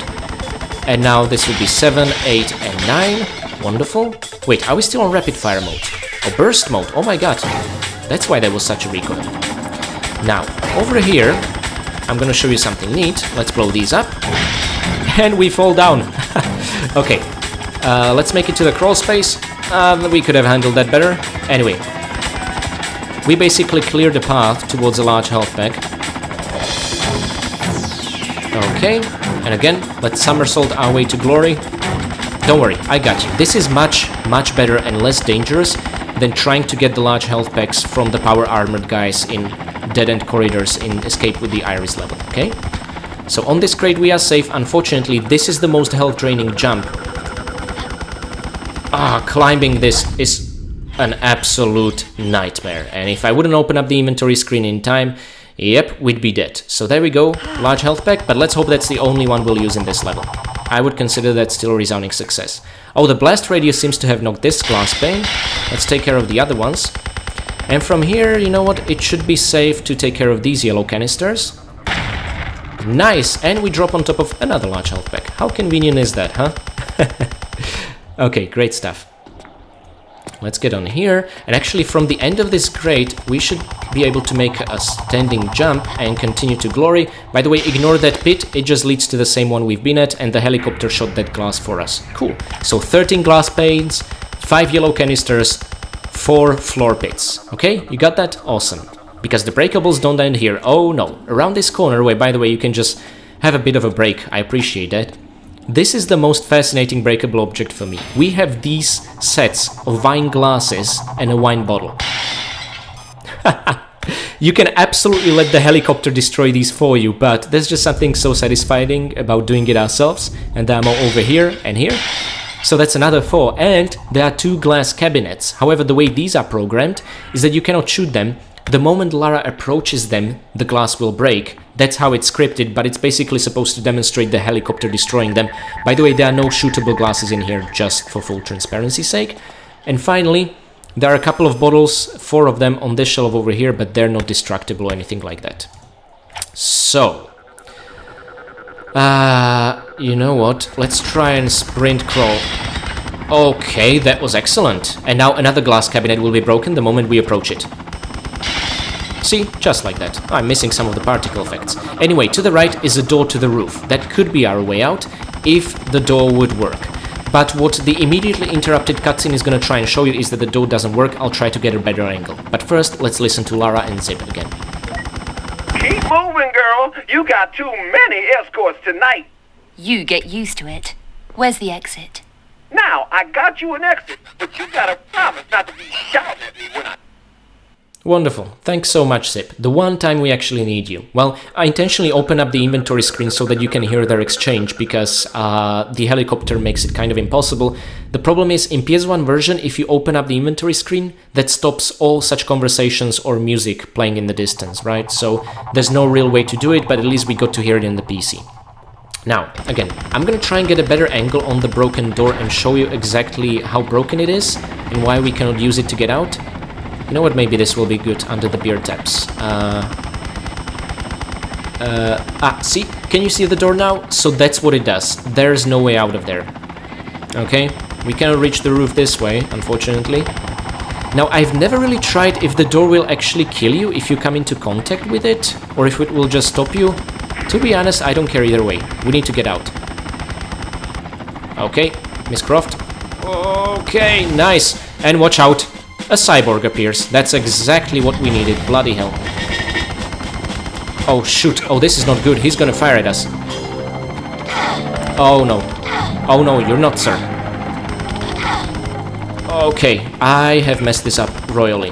And now this would be 7, 8, and 9. Wonderful. Wait, are we still on rapid fire mode? Or burst mode? Oh my god. That's why there was such a recoil. Now, over here, I'm gonna show you something neat. Let's blow these up. And we fall down. Okay, let's make it to the crawl space. We could have handled that better. Anyway, we basically cleared the path towards a large health pack. Okay, and again, let's somersault our way to glory. Don't worry, I got you. This is much, much better and less dangerous than trying to get the large health packs from the power armored guys in dead-end corridors in Escape with the Iris level, okay? So on this crate we are safe. Unfortunately, this is the most health draining jump. Climbing this is an absolute nightmare. And if I wouldn't open up the inventory screen in time, yep, we'd be dead. So there we go, large health pack, but let's hope that's the only one we'll use in this level. I would consider that still a resounding success. Oh, the blast radius seems to have knocked this glass pane. Let's take care of the other ones. And from here, you know what, it should be safe to take care of these yellow canisters. Nice, and we drop on top of another large health pack. How convenient is that, huh? Okay, great stuff. Let's get on here, and actually from the end of this crate we should be able to make a standing jump and continue to glory. By the way, ignore that pit, it just leads to the same one we've been at, and the helicopter shot that glass for us. Cool. So 13 glass panes, 5 yellow canisters, 4 floor pits. Okay, you got that? Awesome. Because the breakables don't end here. Oh no, around this corner, where by the way you can just have a bit of a break, I appreciate that. This is the most fascinating breakable object for me. We have these sets of wine glasses and a wine bottle. You can absolutely let the helicopter destroy these for you, but there's just something so satisfying about doing it ourselves. And there are more over here and here. So that's another 4, and there are 2 glass cabinets. However, the way these are programmed is that you cannot shoot them. The moment Lara approaches them, the glass will break. That's how it's scripted, but it's basically supposed to demonstrate the helicopter destroying them. By the way, there are no shootable glasses in here, just for full transparency's sake. And finally, there are a couple of bottles, 4 of them on this shelf over here, but they're not destructible or anything like that. So, you know what? Let's try and sprint crawl. Okay, that was excellent. And now another glass cabinet will be broken the moment we approach it. See, just like that. I'm missing some of the particle effects. Anyway, to the right is a door to the roof. That could be our way out, if the door would work. But what the immediately interrupted cutscene is going to try and show you is that the door doesn't work. I'll try to get a better angle. But first, let's listen to Lara and Zip again. Keep moving, girl. You got too many escorts tonight. You get used to it. Where's the exit? Now, I got you an exit, but you gotta promise not to be shouting at me when I... Wonderful. Thanks so much, Zip. The one time we actually need you. Well, I intentionally open up the inventory screen so that you can hear their exchange, because the helicopter makes it kind of impossible. The problem is, in PS1 version, if you open up the inventory screen, that stops all such conversations or music playing in the distance, right? So there's no real way to do it, but at least we got to hear it in the PC. Now, again, I'm gonna try and get a better angle on the broken door and show you exactly how broken it is and why we cannot use it to get out. You know what, maybe this will be good under the beer taps. See? Can you see the door now? So that's what it does. There's no way out of there. Okay? We cannot reach the roof this way, unfortunately. Now, I've never really tried if the door will actually kill you if you come into contact with it, or if it will just stop you. To be honest, I don't care either way. We need to get out. Okay, Miss Croft. Okay, nice. And watch out. A cyborg appears. That's exactly what we needed. Bloody hell. Oh, shoot. Oh, this is not good. He's gonna fire at us. Oh, no. Oh, no, you're not, sir. Okay, I have messed this up royally.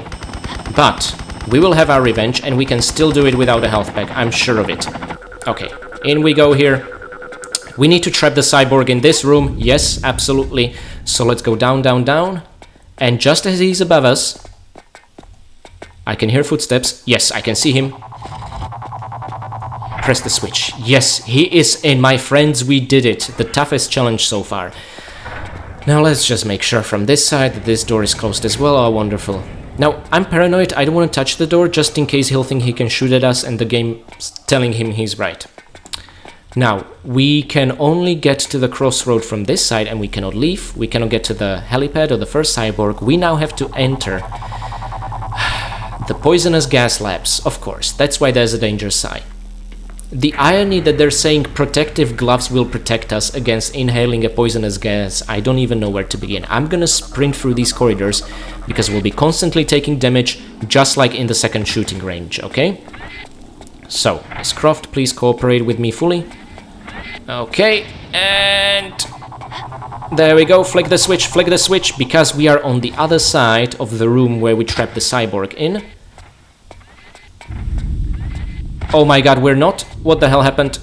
But we will have our revenge, and we can still do it without a health pack. I'm sure of it. Okay, in we go here. We need to trap the cyborg in this room. Yes, absolutely. So let's go down, down, down. And just as he's above us, I can hear footsteps. Yes, I can see him. Press the switch. Yes, he is in, my friends. We did it. The toughest challenge so far. Now let's just make sure from this side that this door is closed as well. Oh, wonderful. Now, I'm paranoid. I don't want to touch the door just in case he'll think he can shoot at us and the game's telling him he's right. Now, we can only get to the crossroad from this side and we cannot leave. We cannot get to the helipad or the first cyborg. We now have to enter the poisonous gas labs, of course. That's why there's a danger sign. The irony that they're saying protective gloves will protect us against inhaling a poisonous gas, I don't even know where to begin. I'm gonna sprint through these corridors because we'll be constantly taking damage, just like in the second shooting range, okay? So, Miss Croft, please cooperate with me fully. Okay, and there we go. Flick the switch, because we are on the other side of the room where we trapped the cyborg in. Oh my god, we're not? What the hell happened?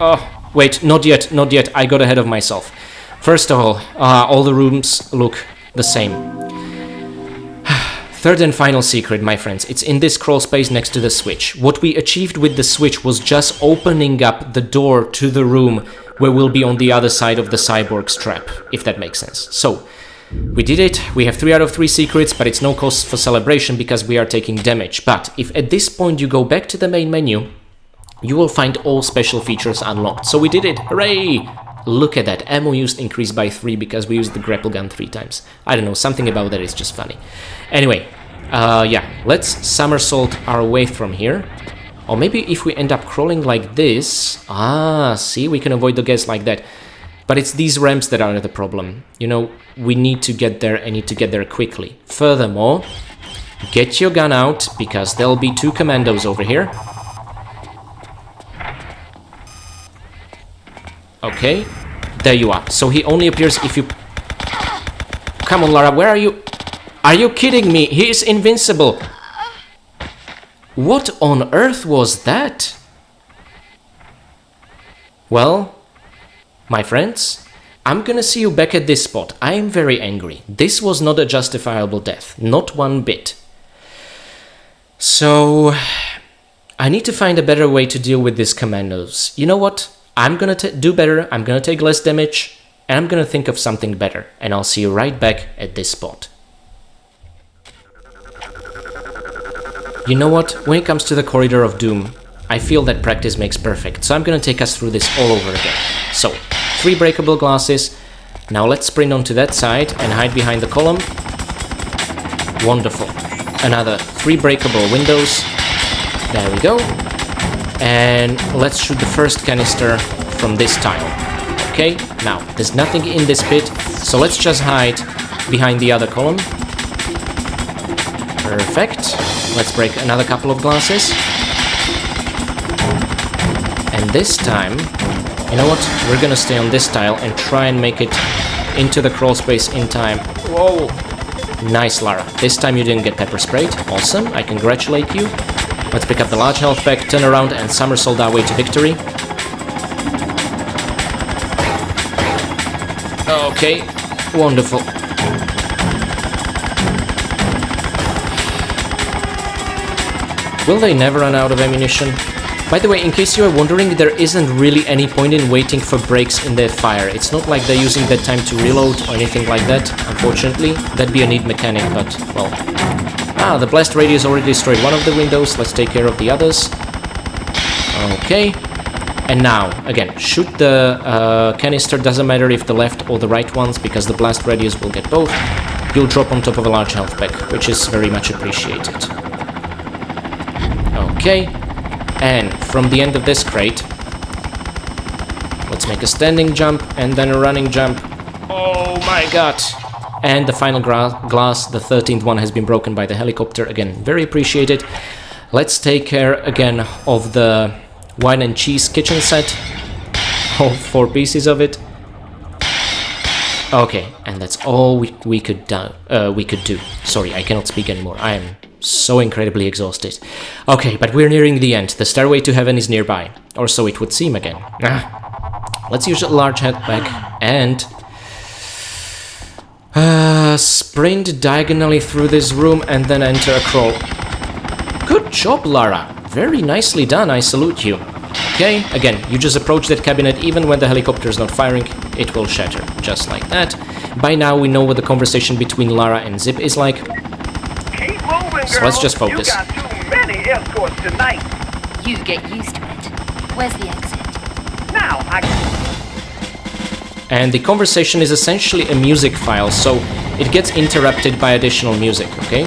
Oh, wait, not yet, not yet. I got ahead of myself. First of all the rooms look the same. Third and final secret, my friends. It's in this crawl space next to the switch. What we achieved with the switch was just opening up the door to the room where we'll be on the other side of the cyborg's trap, if that makes sense. So, we did it. We have 3 out of 3 secrets, but it's no cause for celebration because we are taking damage. But if at this point you go back to the main menu, you will find all special features unlocked. So we did it. Hooray! Look at that. Ammo used increased by 3 because we used the grapple gun 3 times. I don't know, something about that is just funny. Anyway, yeah, let's somersault our way from here. Or maybe if we end up crawling like this... Ah, see, we can avoid the gas like that. But it's these ramps that are the problem. You know, we need to get there and need to get there quickly. Furthermore, get your gun out because there'll be 2 commandos over here. Okay, there you are. So he only appears if you... Come on, Lara, where are you? Are you kidding me? He is invincible. What on earth was that? Well, my friends, I'm gonna see you back at this spot. I am very angry. This was not a justifiable death. Not one bit. So, I need to find a better way to deal with these commandos. You know what? I'm gonna do better, I'm gonna take less damage, and I'm gonna think of something better. And I'll see you right back at this spot. You know what? When it comes to the Corridor of Doom, I feel that practice makes perfect. So I'm gonna take us through this all over again. So, 3 breakable glasses. Now let's sprint onto that side and hide behind the column. Wonderful. Another 3 breakable windows. There we go. And let's shoot the first canister from this tile. Okay, now, there's nothing in this pit, so let's just hide behind the other column. Perfect. Let's break another couple of glasses. And this time, you know what? We're gonna stay on this tile and try and make it into the crawl space in time. Whoa! Nice, Lara. This time you didn't get pepper sprayed. Awesome, I congratulate you. Let's pick up the large health pack, turn around and somersault our way to victory. Okay, wonderful. Will they never run out of ammunition? By the way, in case you are wondering, there isn't really any point in waiting for breaks in their fire. It's not like they're using that time to reload or anything like that, unfortunately. That'd be a neat mechanic, but, well... Ah, the blast radius already destroyed one of the windows. Let's take care of the others. Okay. And now, again, shoot the canister. Doesn't matter if the left or the right ones, because the blast radius will get both. You'll drop on top of a large health pack, which is very much appreciated. Okay. And from the end of this crate, let's make a standing jump and then a running jump. Oh my god! And the final glass, the 13th one, has been broken by the helicopter. Again, very appreciated. Let's take care again of the wine and cheese kitchen set. All 4 pieces of it. Okay, and that's all we could do. Sorry, I cannot speak anymore. I am so incredibly exhausted. Okay, but we're nearing the end. The stairway to heaven is nearby. Or so it would seem again. Let's use a large head pack and... sprint diagonally through this room and then enter a crawl. Good job, Lara. Very nicely done, I salute you. Okay, again, you just approach that cabinet. Even when the helicopter is not firing, it will shatter, just like that. By now we know what the conversation between Lara and Zip is like. Keep moving, So let's just focus. You got too many escorts tonight. You get used to it. Where's the exit? Now And the conversation is essentially a music file, so it gets interrupted by additional music, okay?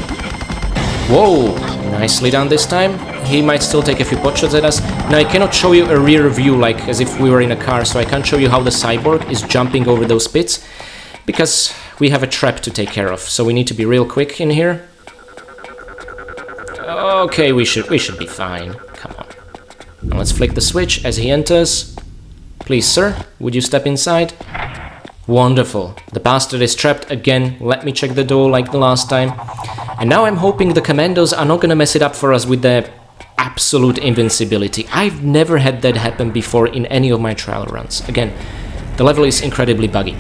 Whoa, nicely done this time. He might still take a few pot shots at us. Now I cannot show you a rear view like as if we were in a car, so I can't show you how the cyborg is jumping over those pits, because we have a trap to take care of, so we need to be real quick in here. Okay, we should be fine. Come on. Now let's flick the switch as he enters. Please, sir, would you step inside? Wonderful. The bastard is trapped again. Let me check the door like the last time. And now I'm hoping the commandos are not gonna mess it up for us with their absolute invincibility. I've never had that happen before in any of my trial runs. Again, the level is incredibly buggy.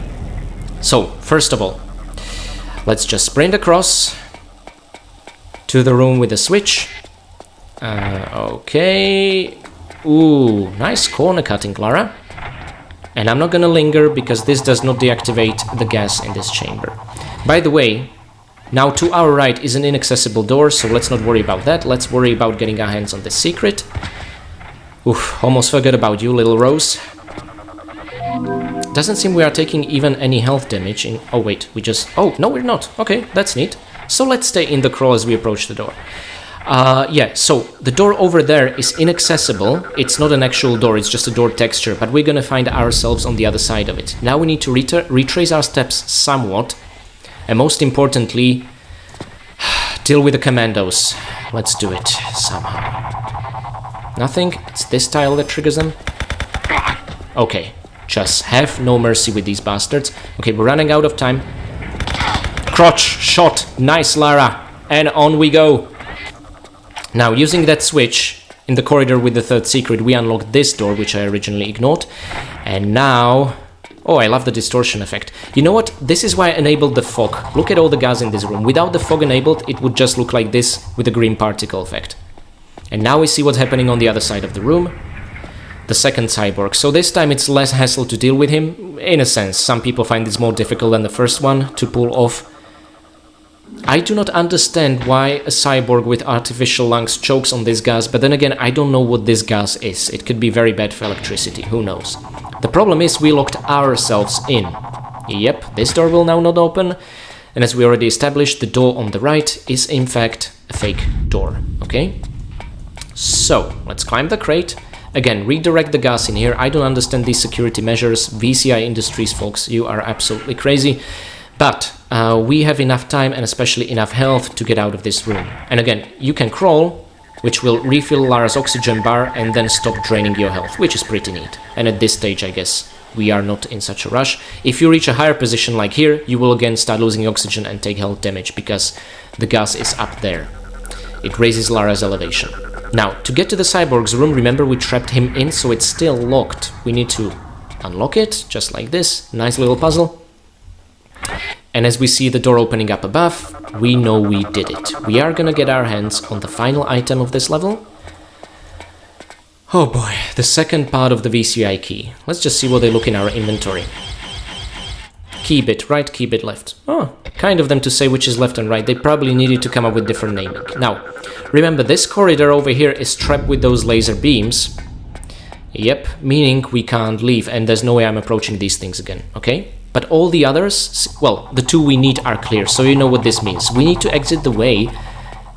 So, first of all, let's just sprint across to the room with the switch. Okay. Ooh, nice corner cutting, Lara. And I'm not gonna linger because this does not deactivate the gas in this chamber. By the way, now to our right is an inaccessible door, so let's not worry about that. Let's worry about getting our hands on the secret. Oof, almost forgot about you, little Rose. Doesn't seem we are taking even any health damage in... Oh wait, we just... Oh, no we're not. Okay, that's neat. So let's stay in the crawl as we approach the door. Yeah, so the door over there is inaccessible. It's not an actual door, it's just a door texture, but we're gonna find ourselves on the other side of it. Now we need to retrace our steps somewhat, and most importantly, deal with the commandos. Let's do it somehow. Nothing? It's this tile that triggers them? Okay, just have no mercy with these bastards. Okay, we're running out of time. Crotch shot, nice Lara, and on we go. Now, using that switch in the corridor with the third secret, we unlocked this door, which I originally ignored. And now... Oh, I love the distortion effect. You know what? This is why I enabled the fog. Look at all the gas in this room. Without the fog enabled, it would just look like this with a green particle effect. And now we see what's happening on the other side of the room. The second cyborg. So this time it's less hassle to deal with him. In a sense, some people find this more difficult than the first one to pull off. I do not understand why a cyborg with artificial lungs chokes on this gas, but then again, I don't know what this gas is. It could be very bad for electricity, who knows. The problem is we locked ourselves in. Yep, this door will now not open, and as we already established, the door on the right is in fact a fake door, okay? So, let's climb the crate. Again, redirect the gas in here. I don't understand these security measures. VCI Industries, folks, you are absolutely crazy. But we have enough time and especially enough health to get out of this room. And again, you can crawl, which will refill Lara's oxygen bar and then stop draining your health, which is pretty neat. And at this stage, I guess, we are not in such a rush. If you reach a higher position like here, you will again start losing oxygen and take health damage because the gas is up there. It raises Lara's elevation. Now, to get to the cyborg's room, remember we trapped him in, so it's still locked. We need to unlock it, just like this. Nice little puzzle. And as we see the door opening up above, we know we did it. We are gonna get our hands on the final item of this level. Oh boy, the second part of the VCI key. Let's just see what they look in our inventory. Key bit right, key bit left. Oh, kind of them to say which is left and right. They probably needed to come up with different naming. Now, remember this corridor over here is trapped with those laser beams. Yep, meaning we can't leave and there's no way I'm approaching these things again, okay? But all the others, well, the two we need are clear, so you know what this means. We need to exit the way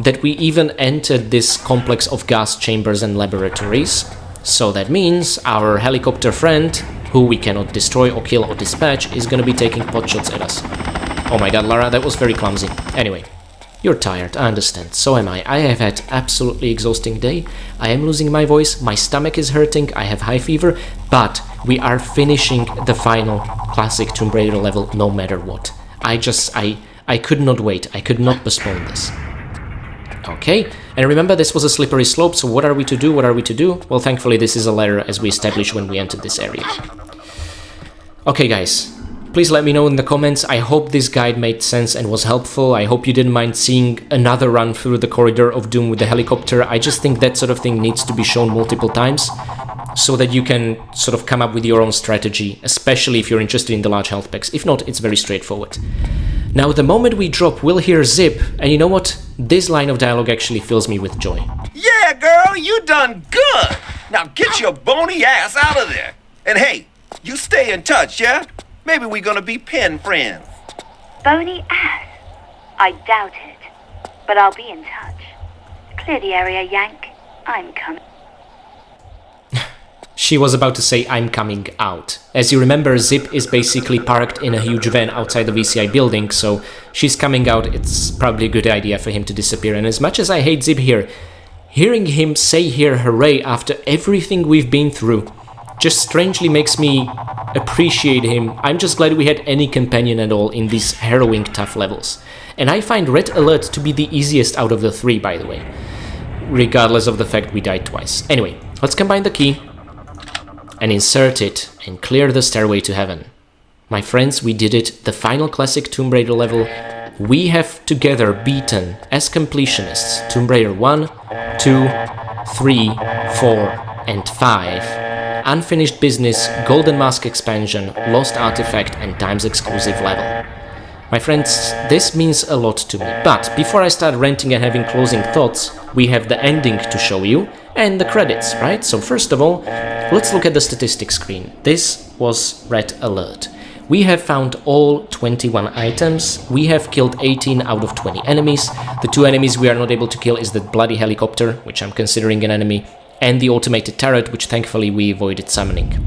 that we even entered this complex of gas chambers and laboratories. So that means our helicopter friend, who we cannot destroy or kill or dispatch, is gonna be taking potshots at us. Oh my god, Lara, that was very clumsy. Anyway, you're tired, I understand, so am I. I have had absolutely exhausting day. I am losing my voice, my stomach is hurting, I have high fever, but we are finishing the final classic Tomb Raider level no matter what. I could not wait, I could not postpone this. Okay, and remember this was a slippery slope, so what are we to do, what are we to do? Well, thankfully this is a ladder as we established when we entered this area. Okay guys, please let me know in the comments. I hope this guide made sense and was helpful. I hope you didn't mind seeing another run through the corridor of doom with the helicopter. I just think that sort of thing needs to be shown multiple times, so that you can sort of come up with your own strategy, especially if you're interested in the large health packs. If not, it's very straightforward. Now, the moment we drop, we'll hear Zip, and you know what? This line of dialogue actually fills me with joy. Yeah, girl, you done good. Now get your bony ass out of there. And hey, you stay in touch, yeah? Maybe we're gonna be pen friends. Bony ass? I doubt it. But I'll be in touch. Clear the area, Yank. I'm coming. She was about to say, I'm coming out. As you remember, Zip is basically parked in a huge van outside the VCI building, so she's coming out. It's probably a good idea for him to disappear. And as much as I hate Zip here, hearing him say here hooray after everything we've been through just strangely makes me appreciate him. I'm just glad we had any companion at all in these harrowing tough levels. And I find Red Alert to be the easiest out of the three, by the way. regardless of the fact we died twice. Anyway, let's combine the key and insert it and clear the stairway to heaven. My friends, we did it, the final classic Tomb Raider level. We have together beaten, as completionists, Tomb Raider 1, 2, 3, 4 and 5, Unfinished Business, Golden Mask Expansion, Lost Artifact and Times Exclusive level. My friends, this means a lot to me, but before I start ranting and having closing thoughts, we have the ending to show you and the credits, right? So first of all, let's look at the statistics screen. This was Red Alert. We have found all 21 items, we have killed 18 out of 20 enemies, the 2 enemies we are not able to kill is the bloody helicopter, which I'm considering an enemy, and the automated turret, which thankfully we avoided summoning.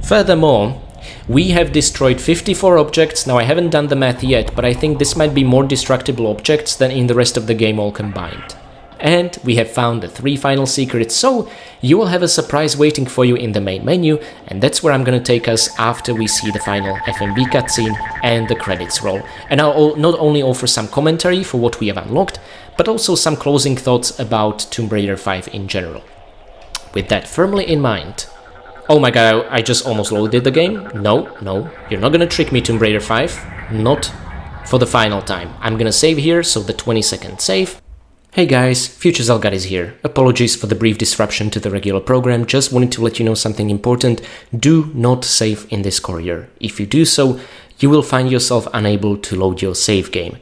Furthermore, we have destroyed 54 objects. Now I haven't done the math yet, but I think this might be more destructible objects than in the rest of the game all combined. And we have found the 3 final secrets, so you will have a surprise waiting for you in the main menu, and that's where I'm gonna take us after we see the final FMV cutscene and the credits roll. And I'll not only offer some commentary for what we have unlocked, but also some closing thoughts about Tomb Raider 5 in general. With that firmly in mind... Oh my god, I just almost loaded the game. No, you're not gonna trick me, Tomb Raider 5. Not for the final time. I'm gonna save here, so the 20-second save. Hey guys, Future Zelgad is here. Apologies for the brief disruption to the regular program, just wanted to let you know something important. Do not save in this corridor. If you do so, you will find yourself unable to load your save game.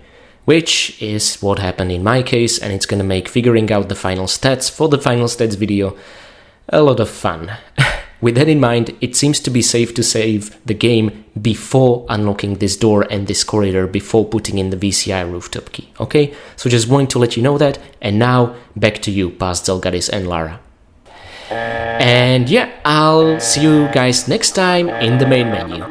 Which is what happened in my case, and it's gonna make figuring out the final stats for the final stats video a lot of fun. With that in mind, it seems to be safe to save the game before unlocking this door and this corridor, before putting in the VCI rooftop key, okay? So just wanting to let you know that, and now back to you, past Zelgadis and Lara. And yeah, I'll see you guys next time in the main menu.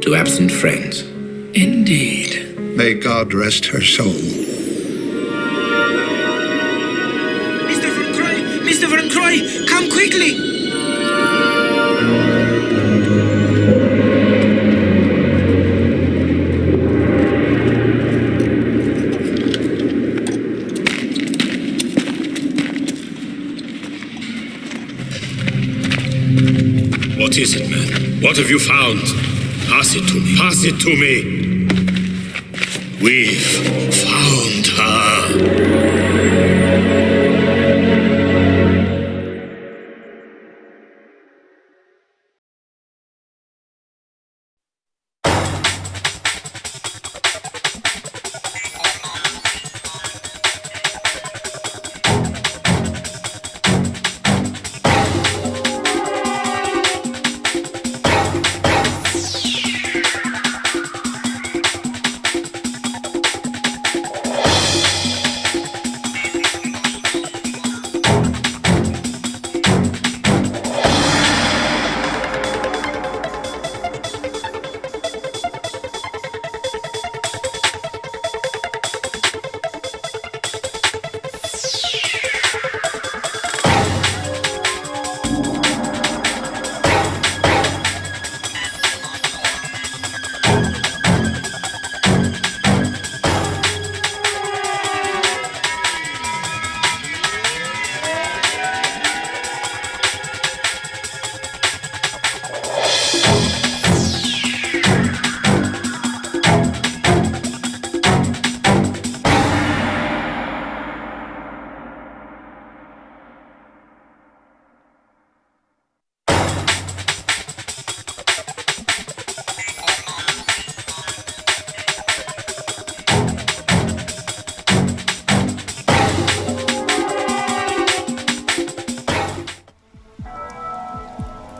To absent friends. Indeed. May God rest her soul. Mr. Van Troye! Mr. Van Troye! Come quickly! What is it, man? What have you found? Pass it to me. Pass it to me. We've found her.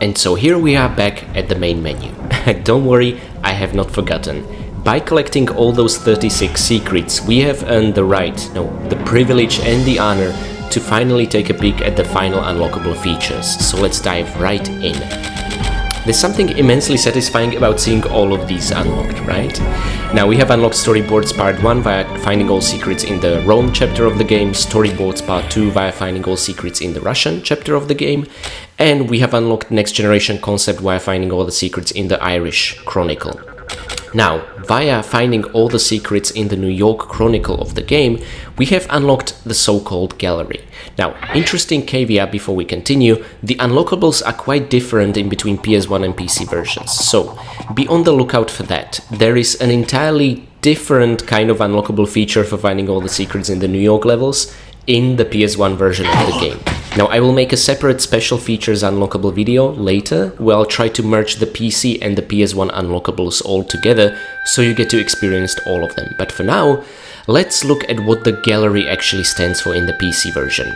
And so here we are back at the main menu. Don't worry, I have not forgotten. By collecting all those 36 secrets, we have earned the right, no, the privilege and the honor to finally take a peek at the final unlockable features. So let's dive right in. There's something immensely satisfying about seeing all of these unlocked, right? Now we have unlocked Storyboards Part 1 via finding all secrets in the Rome chapter of the game, Storyboards Part 2 via finding all secrets in the Russian chapter of the game, and we have unlocked Next Generation Concept via finding all the secrets in the Irish Chronicle. Now, via finding all the secrets in the New York Chronicle of the game, we have unlocked the so-called gallery. Now, interesting caveat before we continue, the unlockables are quite different in between PS1 and PC versions, so be on the lookout for that. There is an entirely different kind of unlockable feature for finding all the secrets in the New York levels in the PS1 version of the game. Now, I will make a separate special features unlockable video later, where I'll try to merge the PC and the PS1 unlockables all together, so you get to experience all of them. But for now, let's look at what the gallery actually stands for in the PC version.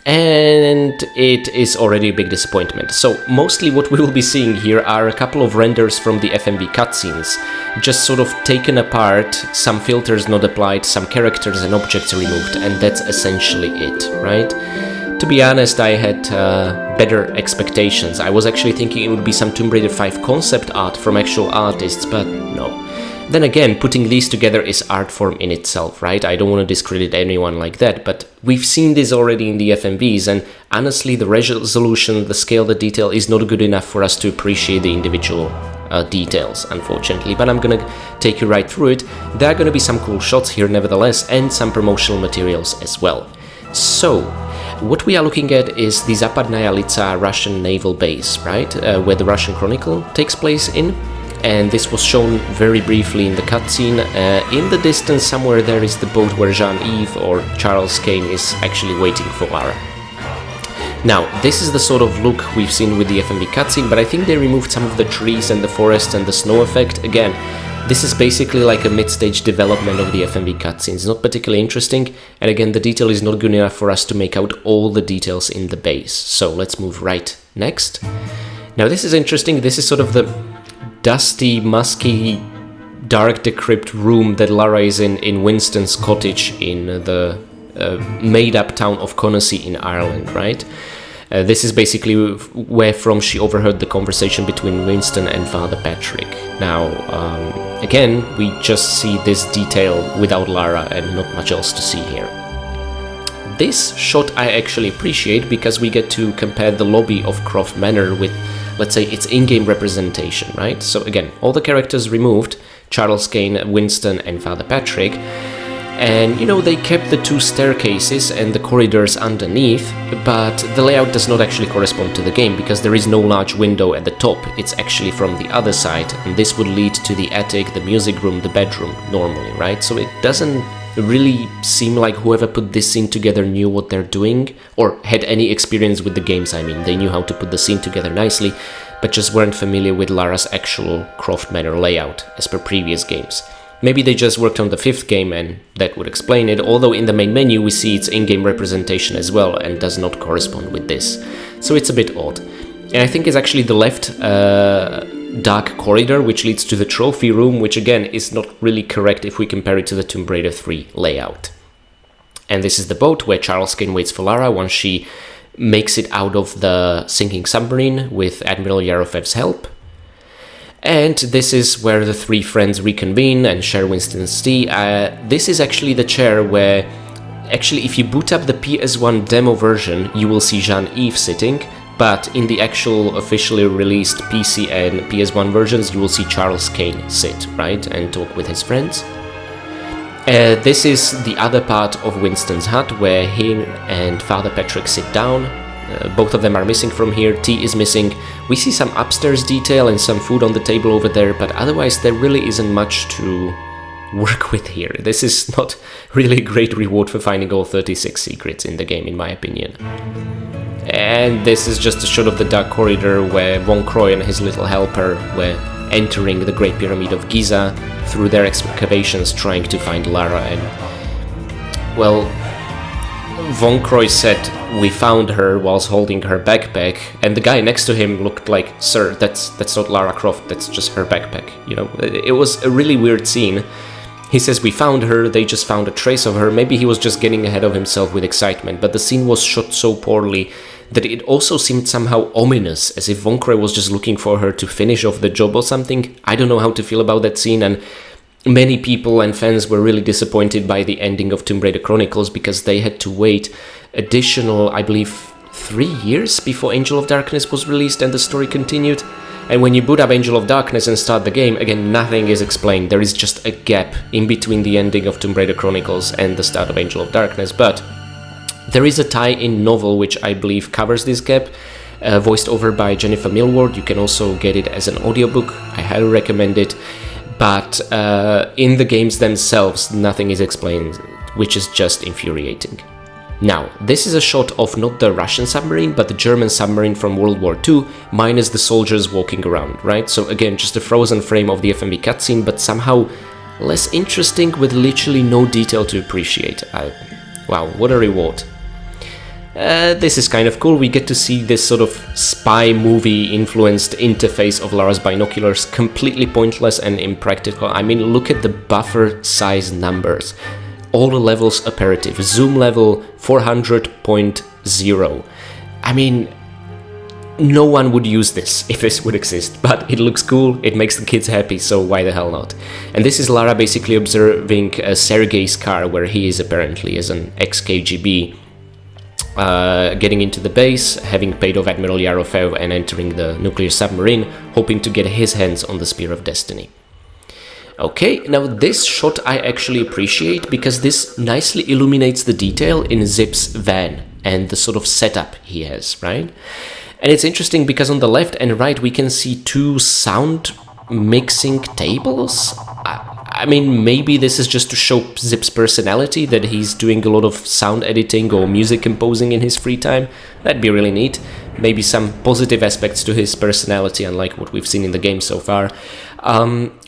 And it is already a big disappointment. So mostly what we will be seeing here are a couple of renders from the FMV cutscenes, just sort of taken apart, some filters not applied, some characters and objects removed, and that's essentially it, right? To be honest, I had better expectations. I was actually thinking it would be some Tomb Raider 5 concept art from actual artists, but no. Then again, putting these together is art form in itself, right? I don't want to discredit anyone like that, but we've seen this already in the FMVs, and honestly, the resolution, the scale, the detail is not good enough for us to appreciate the individual details, unfortunately. But I'm gonna take you right through it. There are gonna be some cool shots here nevertheless, and some promotional materials as well. So, what we are looking at is the Zapadnaya Lica Russian naval base, right? Where the Russian Chronicle takes place in. And this was shown very briefly in the cutscene. In the distance somewhere there is the boat where Jean-Yves or Charles Kane is actually waiting for Lara. Now, this is the sort of look we've seen with the FMV cutscene, but I think they removed some of the trees and the forests and the snow effect. Again, this is basically like a mid-stage development of the FMV cutscenes, not particularly interesting, and again, the detail is not good enough for us to make out all the details in the base. So let's move right next. Now this is interesting, this is sort of the dusty, musky, dark, decrepit room that Lara is in Winston's cottage in the made-up town of Conacy in Ireland, right? This is basically where from she overheard the conversation between Winston and Father Patrick. Now, again, we just see this detail without Lara and not much else to see here. This shot I actually appreciate because we get to compare the lobby of Croft Manor with, let's say, its in-game representation, right? So again, all the characters removed, Charles Kane, Winston and Father Patrick, and you know, they kept the two staircases and the corridors underneath, but the layout does not actually correspond to the game because there is no large window at the top, it's actually from the other side, and this would lead to the attic, the music room, the bedroom normally, right? So it doesn't really seem like whoever put this scene together knew what they're doing, or had any experience with the games. I mean, they knew how to put the scene together nicely, but just weren't familiar with Lara's actual Croft Manor layout as per previous games. Maybe they just worked on the 5th game and that would explain it, although in the main menu we see its in-game representation as well and does not correspond with this. So it's a bit odd. And I think it's actually the left dark corridor which leads to the trophy room, which again is not really correct if we compare it to the Tomb Raider 3 layout. And this is the boat where Charles Kane waits for Lara once she makes it out of the sinking submarine with Admiral Yarofev's help. And this is where the three friends reconvene and share Winston's tea. This is actually the chair where, actually, if you boot up the PS1 demo version, you will see Jean-Yves sitting, but in the actual officially released PC and PS1 versions, you will see Charles Kane sit, right, and talk with his friends. This is the other part of Winston's hut where he and Father Patrick sit down. Both of them are missing from here, tea is missing. We see some upstairs detail and some food on the table over there, but otherwise there really isn't much to work with here. This is not really a great reward for finding all 36 secrets in the game, in my opinion. And this is just a shot of the dark corridor where Von Troye and his little helper were entering the Great Pyramid of Giza through their excavations trying to find Lara. And, well, Von Troye said, "We found her," whilst holding her backpack, and the guy next to him looked like, "Sir, that's not Lara Croft, that's just her backpack." You know, it was a really weird scene. He says we found her, they just found a trace of her. Maybe he was just getting ahead of himself with excitement, but the scene was shot so poorly that it also seemed somehow ominous, as if Von Croy was just looking for her to finish off the job or something. I don't know how to feel about that scene, and many people and fans were really disappointed by the ending of Tomb Raider Chronicles because they had to wait additional, I believe, 3 years before Angel of Darkness was released and the story continued. And when you boot up Angel of Darkness and start the game, again, nothing is explained. There is just a gap in between the ending of Tomb Raider Chronicles and the start of Angel of Darkness. But there is a tie-in novel which I believe covers this gap, voiced over by Jennifer Millward. You can also get it as an audiobook. I highly recommend it. But in the games themselves, nothing is explained, which is just infuriating. Now, this is a shot of not the Russian submarine, but the German submarine from World War II, minus the soldiers walking around, right? So again, just a frozen frame of the FMV cutscene, but somehow less interesting with literally no detail to appreciate. Wow, what a reward. This is kind of cool. We get to see this sort of spy movie-influenced interface of Lara's binoculars, completely pointless and impractical. I mean, look at the buffer size numbers. All the levels operative, zoom level 400.0. I mean, no one would use this if this would exist, but it looks cool, it makes the kids happy, so why the hell not? And this is Lara basically observing Sergei's car, where he is apparently as an ex-KGB, getting into the base, having paid off Admiral Yarofev and entering the nuclear submarine, hoping to get his hands on the Spear of Destiny. Okay, now this shot I actually appreciate because this nicely illuminates the detail in Zip's van and the sort of setup he has, right? And it's interesting because on the left and right we can see two sound mixing tables. I mean, maybe this is just to show Zip's personality, that he's doing a lot of sound editing or music composing in his free time. That'd be really neat. Maybe some positive aspects to his personality, unlike what we've seen in the game so far.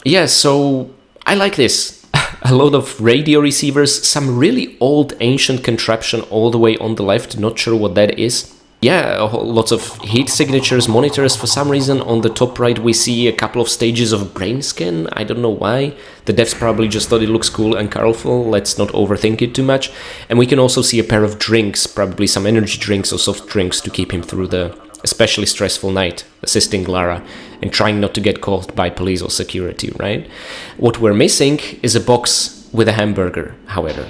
Yeah, so I like this. A lot of radio receivers, some really old ancient contraption all the way on the left, not sure what that is. Yeah, lots of heat signatures, monitors. For some reason on the top right we see a couple of stages of brain scan. I don't know why. The devs probably just thought it looks cool and colorful. Let's not overthink it too much. And we can also see a pair of drinks, probably some energy drinks or soft drinks to keep him through the especially stressful night, assisting Lara and trying not to get caught by police or security, right? What we're missing is a box with a hamburger, however.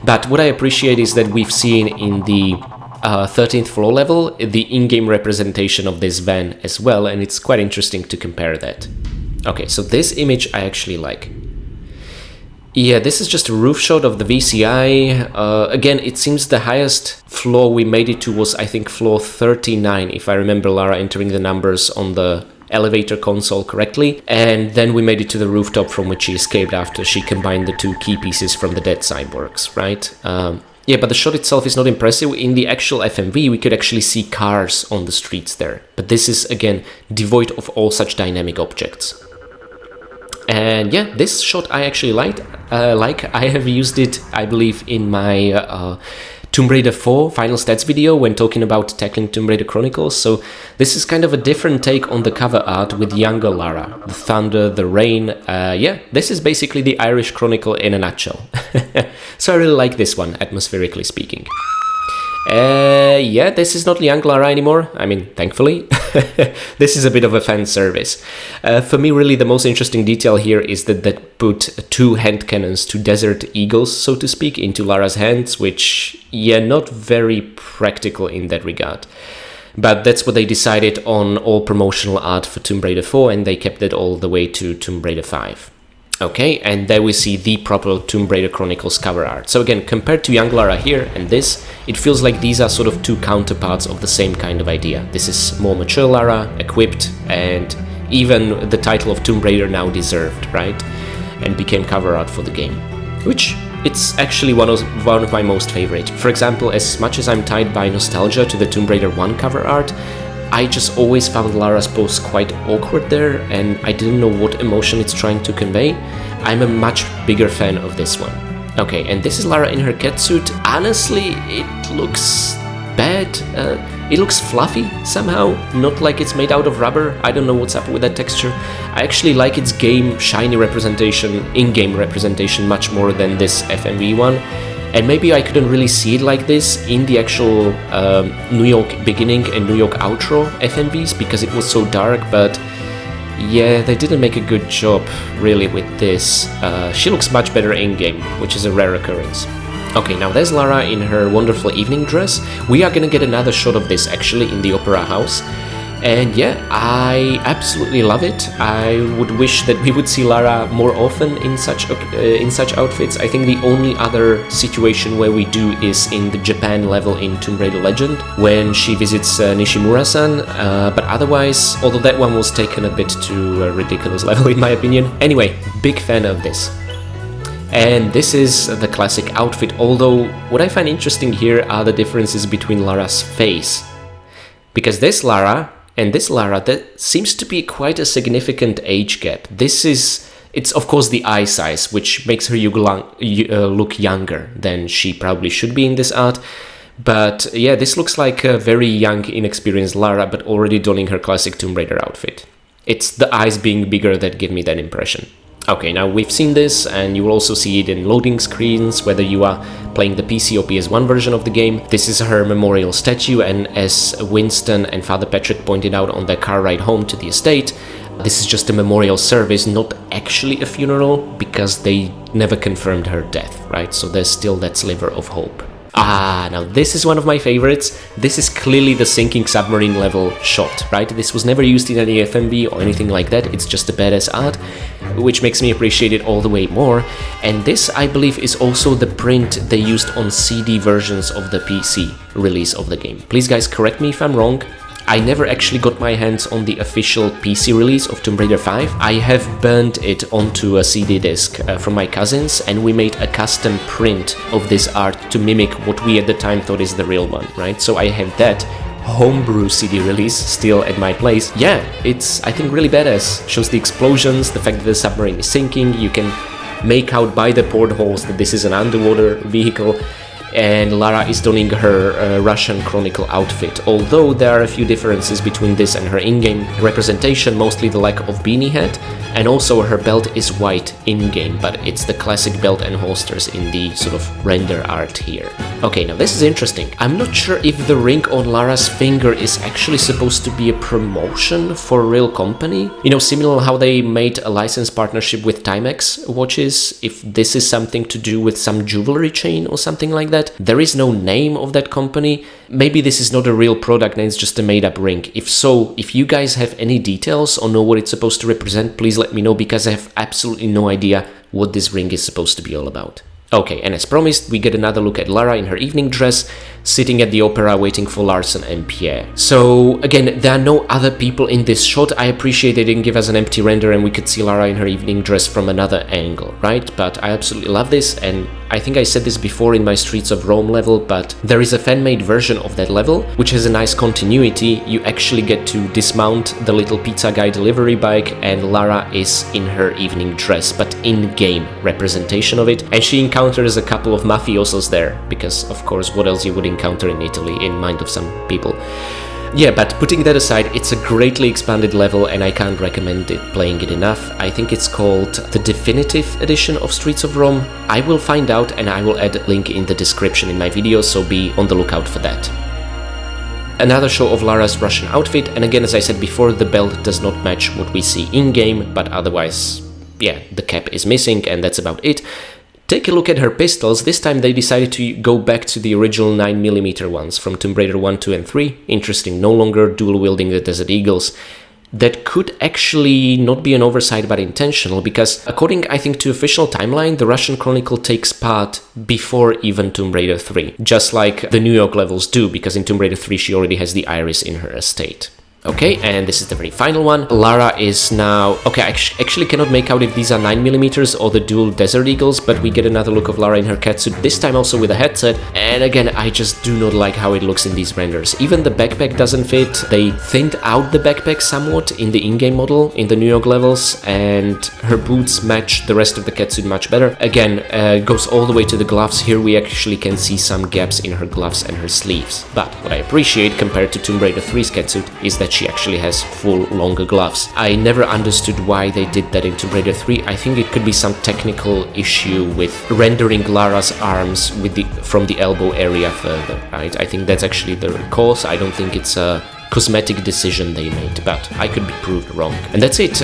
But what I appreciate is that we've seen in the 13th floor level the in-game representation of this van as well, and it's quite interesting to compare that. Okay, so this image I actually like. Yeah, this is just a roof shot of the VCI. Again, it seems the highest floor we made it to was, I think, floor 39, if I remember Lara entering the numbers on the elevator console correctly. And then we made it to the rooftop from which she escaped after she combined the two key pieces from the dead cyborgs, right? Yeah, but the shot itself is not impressive. In the actual FMV, we could actually see cars on the streets there. But this is, again, devoid of all such dynamic objects. And yeah, this shot I actually liked. I have used it, I believe, in my Tomb Raider 4 final stats video when talking about tackling Tomb Raider Chronicles. So this is kind of a different take on the cover art with younger Lara. The thunder, the rain. Yeah, this is basically the Irish Chronicle in a nutshell. So I really like this one, atmospherically speaking. Yeah, this is not young Lara anymore. I mean, thankfully. This is a bit of a fan service. For me, really, the most interesting detail here is that they put two hand cannons, two Desert Eagles, so to speak, into Lara's hands, which, yeah, not very practical in that regard. But that's what they decided on all promotional art for Tomb Raider 4, and they kept it all the way to Tomb Raider 5. Okay, and there we see the proper Tomb Raider Chronicles cover art. So again, compared to young Lara here and this, it feels like these are sort of two counterparts of the same kind of idea. This is more mature Lara, equipped, and even the title of Tomb Raider now deserved, right? And became cover art for the game, which it's actually one of my most favorite. For example, as much as I'm tied by nostalgia to the Tomb Raider 1 cover art, I just always found Lara's pose quite awkward there, and I didn't know what emotion it's trying to convey. I'm a much bigger fan of this one. Okay, and this is Lara in her catsuit. Honestly, it looks bad. It looks fluffy somehow, not like it's made out of rubber. I don't know what's up with that texture. I actually like its game shiny representation, in-game representation, much more than this FMV one. And maybe I couldn't really see it like this in the actual New York beginning and New York outro FMVs because it was so dark, but yeah, they didn't make a good job really with this. She looks much better in-game, which is a rare occurrence. Okay, now there's Lara in her wonderful evening dress. We are gonna get another shot of this actually in the opera house. And yeah, I absolutely love it. I would wish that we would see Lara more often in such outfits. I think the only other situation where we do is in the Japan level in Tomb Raider Legend, when she visits Nishimura-san, but otherwise, although that one was taken a bit to a ridiculous level in my opinion. Anyway, big fan of this. And this is the classic outfit, although what I find interesting here are the differences between Lara's face. Because this Lara and this Lara, there seems to be quite a significant age gap. It's of course the eye size, which makes her look younger than she probably should be in this art. But yeah, this looks like a very young, inexperienced Lara, but already donning her classic Tomb Raider outfit. It's the eyes being bigger that give me that impression. Okay, now we've seen this, and you will also see it in loading screens, whether you are playing the PC or PS1 version of the game. This is her memorial statue, and as Winston and Father Patrick pointed out on their car ride home to the estate, this is just a memorial service, not actually a funeral, because they never confirmed her death, right? So there's still that sliver of hope. Now this is one of my favorites. This is clearly the sinking submarine level shot, right? This was never used in any FMV or anything like that. It's just a badass art, which makes me appreciate it all the way more. And this, I believe, is also the print they used on CD versions of the PC release of the game. Please guys, correct me if I'm wrong. I never actually got my hands on the official PC release of Tomb Raider 5. I have burned it onto a CD disc from my cousins, and we made a custom print of this art to mimic what we at the time thought is the real one, right? So I have that homebrew CD release still at my place. Yeah, it's, I think, really badass. Shows the explosions, the fact that the submarine is sinking. You can make out by the portholes that this is an underwater vehicle. And Lara is donning her Russian Chronicle outfit, although there are a few differences between this and her in-game representation, mostly the lack of beanie hat, and also her belt is white in-game, but it's the classic belt and holsters in the sort of render art here. Okay, now this is interesting. I'm not sure if the ring on Lara's finger is actually supposed to be a promotion for a real company. You know, similar how they made a license partnership with Timex watches, if this is something to do with some jewelry chain or something like that. There is no name of that company. Maybe this is not a real product and it's just a made-up ring. If so, if you guys have any details or know what it's supposed to represent, please let me know, because I have absolutely no idea what this ring is supposed to be all about. Okay, and as promised, we get another look at Lara in her evening dress, sitting at the opera waiting for Larson and Pierre. So, again, there are no other people in this shot. I appreciate they didn't give us an empty render and we could see Lara in her evening dress from another angle, right? But I absolutely love this, and I think I said this before in my Streets of Rome level, but there is a fan-made version of that level, which has a nice continuity. You actually get to dismount the little pizza guy delivery bike, and Lara is in her evening dress, but in-game representation of it, and she encounters a couple of mafiosos there, because of course what else you would encounter in Italy, in mind of some people. Yeah, but putting that aside, it's a greatly expanded level and I can't recommend it playing it enough. I think it's called the Definitive Edition of Streets of Rome. I will find out and I will add a link in the description in my video, so be on the lookout for that. Another show of Lara's Russian outfit, and again, as I said before, the belt does not match what we see in-game, but otherwise, yeah, the cap is missing and that's about it. Take a look at her pistols. This time they decided to go back to the original 9mm ones from Tomb Raider 1, 2 and 3. Interesting, no longer dual-wielding the Desert Eagles. That could actually not be an oversight but intentional, because according, I think, to official timeline, the Russian Chronicle takes part before even Tomb Raider 3. Just like the New York levels do, because in Tomb Raider 3 she already has the iris in her estate. Okay, and this is the very final one. Lara is now... Okay, I actually cannot make out if these are 9mm or the dual Desert Eagles, but we get another look of Lara in her catsuit, this time also with a headset. And again, I just do not like how it looks in these renders. Even the backpack doesn't fit. They thinned out the backpack somewhat in the in-game model, in the New York levels, and her boots match the rest of the catsuit much better. Again, goes all the way to the gloves. Here we actually can see some gaps in her gloves and her sleeves. But what I appreciate compared to Tomb Raider 3's catsuit is that she actually has full longer gloves. I never understood why they did that in Tomb Raider 3. I think it could be some technical issue with rendering Lara's arms with from the elbow area further, right? I think that's actually the cause. I don't think it's a cosmetic decision they made, but I could be proved wrong. And that's it.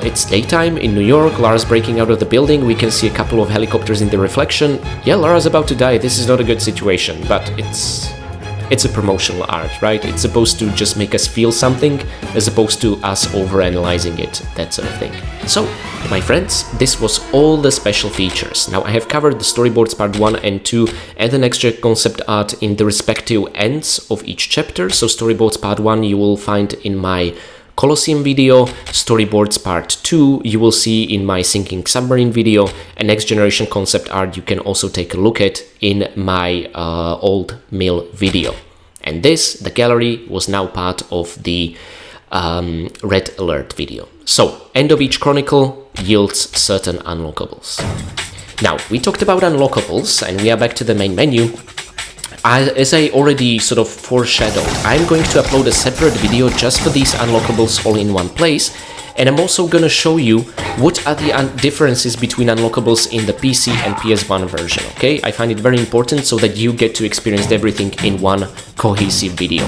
It's daytime in New York. Lara's breaking out of the building. We can see a couple of helicopters in the reflection. Yeah, Lara's about to die. This is not a good situation, but it's a promotional art, right? It's supposed to just make us feel something as opposed to us overanalyzing it, that sort of thing. So, my friends, this was all the special features. Now, I have covered the storyboards part 1 and 2 and the next-gen concept art in the respective ends of each chapter. So, storyboards part 1 you will find in my Colosseum video, storyboards part 2 you will see in my Sinking Submarine video, and next generation concept art you can also take a look at in my old mill video. And this, the gallery, was now part of the Red Alert video. So, end of each chronicle yields certain unlockables. Now, we talked about unlockables and we are back to the main menu. As I already sort of foreshadowed, I'm going to upload a separate video just for these unlockables all in one place, and I'm also going to show you what are the differences between unlockables in the PC and PS1 version, okay? I find it very important so that you get to experience everything in one cohesive video.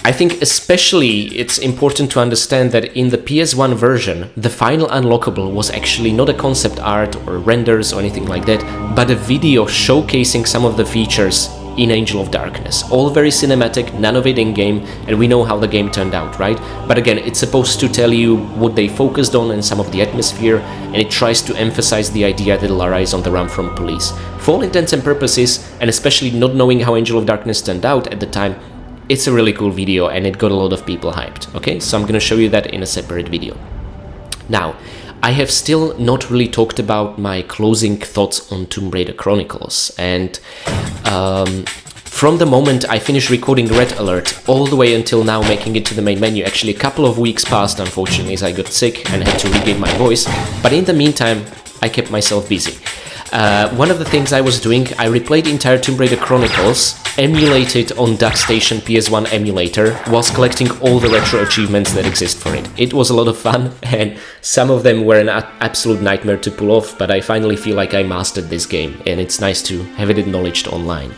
I think especially it's important to understand that in the PS1 version, the final unlockable was actually not a concept art or renders or anything like that, but a video showcasing some of the features in Angel of Darkness. All very cinematic, none of it in-game, and we know how the game turned out, right? But again, it's supposed to tell you what they focused on and some of the atmosphere, and it tries to emphasize the idea that Lara is on the run from police. For all intents and purposes, and especially not knowing how Angel of Darkness turned out at the time, it's a really cool video and it got a lot of people hyped, okay? So I'm gonna show you that in a separate video. Now, I have still not really talked about my closing thoughts on Tomb Raider Chronicles, and from the moment I finished recording Red Alert all the way until now making it to the main menu, actually a couple of weeks passed unfortunately as I got sick and had to regain my voice, but in the meantime I kept myself busy. One of the things I was doing, I replayed the entire Tomb Raider Chronicles, emulated on DuckStation PS1 emulator, whilst collecting all the retro achievements that exist for it. It was a lot of fun, and some of them were an absolute nightmare to pull off, but I finally feel like I mastered this game, and it's nice to have it acknowledged online.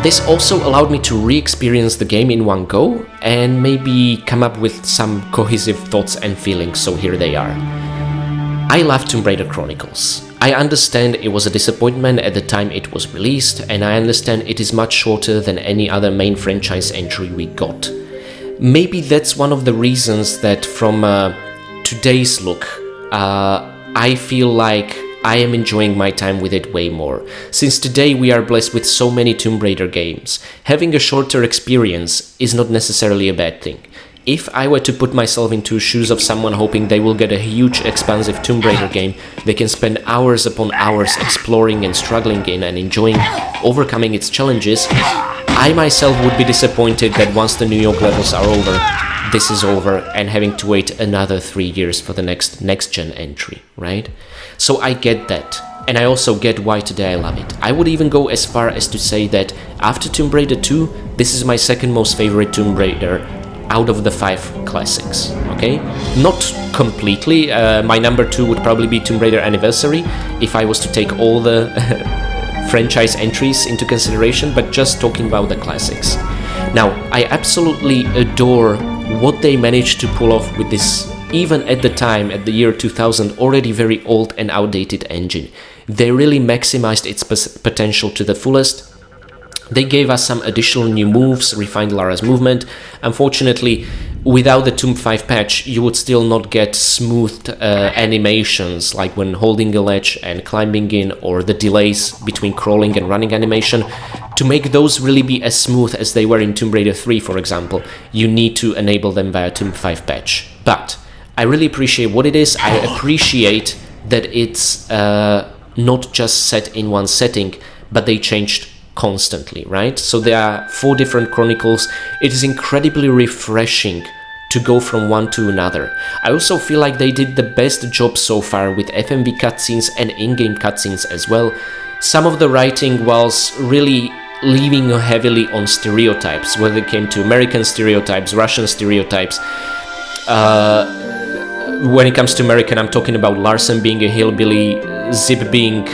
This also allowed me to re-experience the game in one go, and maybe come up with some cohesive thoughts and feelings, so here they are. I love Tomb Raider Chronicles. I understand it was a disappointment at the time it was released, and I understand it is much shorter than any other main franchise entry we got. Maybe that's one of the reasons that from today's look, I feel like I am enjoying my time with it way more. Since today we are blessed with so many Tomb Raider games, having a shorter experience is not necessarily a bad thing. If I were to put myself into shoes of someone hoping they will get a huge, expansive Tomb Raider game they can spend hours upon hours exploring and struggling in and enjoying overcoming its challenges, I myself would be disappointed that once the New York levels are over, this is over and having to wait another 3 years for the next-gen entry, right? So I get that. And I also get why today I love it. I would even go as far as to say that after Tomb Raider 2, this is my second most favorite Tomb Raider out of the 5 classics, okay? Not completely, my number 2 would probably be Tomb Raider Anniversary, if I was to take all the franchise entries into consideration, but just talking about the classics. Now, I absolutely adore what they managed to pull off with this, even at the time, at the year 2000, already very old and outdated engine. They really maximized its potential to the fullest. They gave us some additional new moves, refined Lara's movement. Unfortunately, without the Tomb 5 patch, you would still not get smoothed animations, like when holding a ledge and climbing in, or the delays between crawling and running animation. to make those really be as smooth as they were in Tomb Raider 3, for example, you need to enable them via Tomb 5 patch. But I really appreciate what it is. I appreciate that it's not just set in one setting, but they changed constantly, right? So there are 4 different chronicles. It is incredibly refreshing to go from one to another. I also feel like they did the best job so far with FMV cutscenes and in-game cutscenes as well. Some of the writing was really leaning heavily on stereotypes, whether it came to American stereotypes, Russian stereotypes. When it comes to American, I'm talking about Larson being a hillbilly, Zip being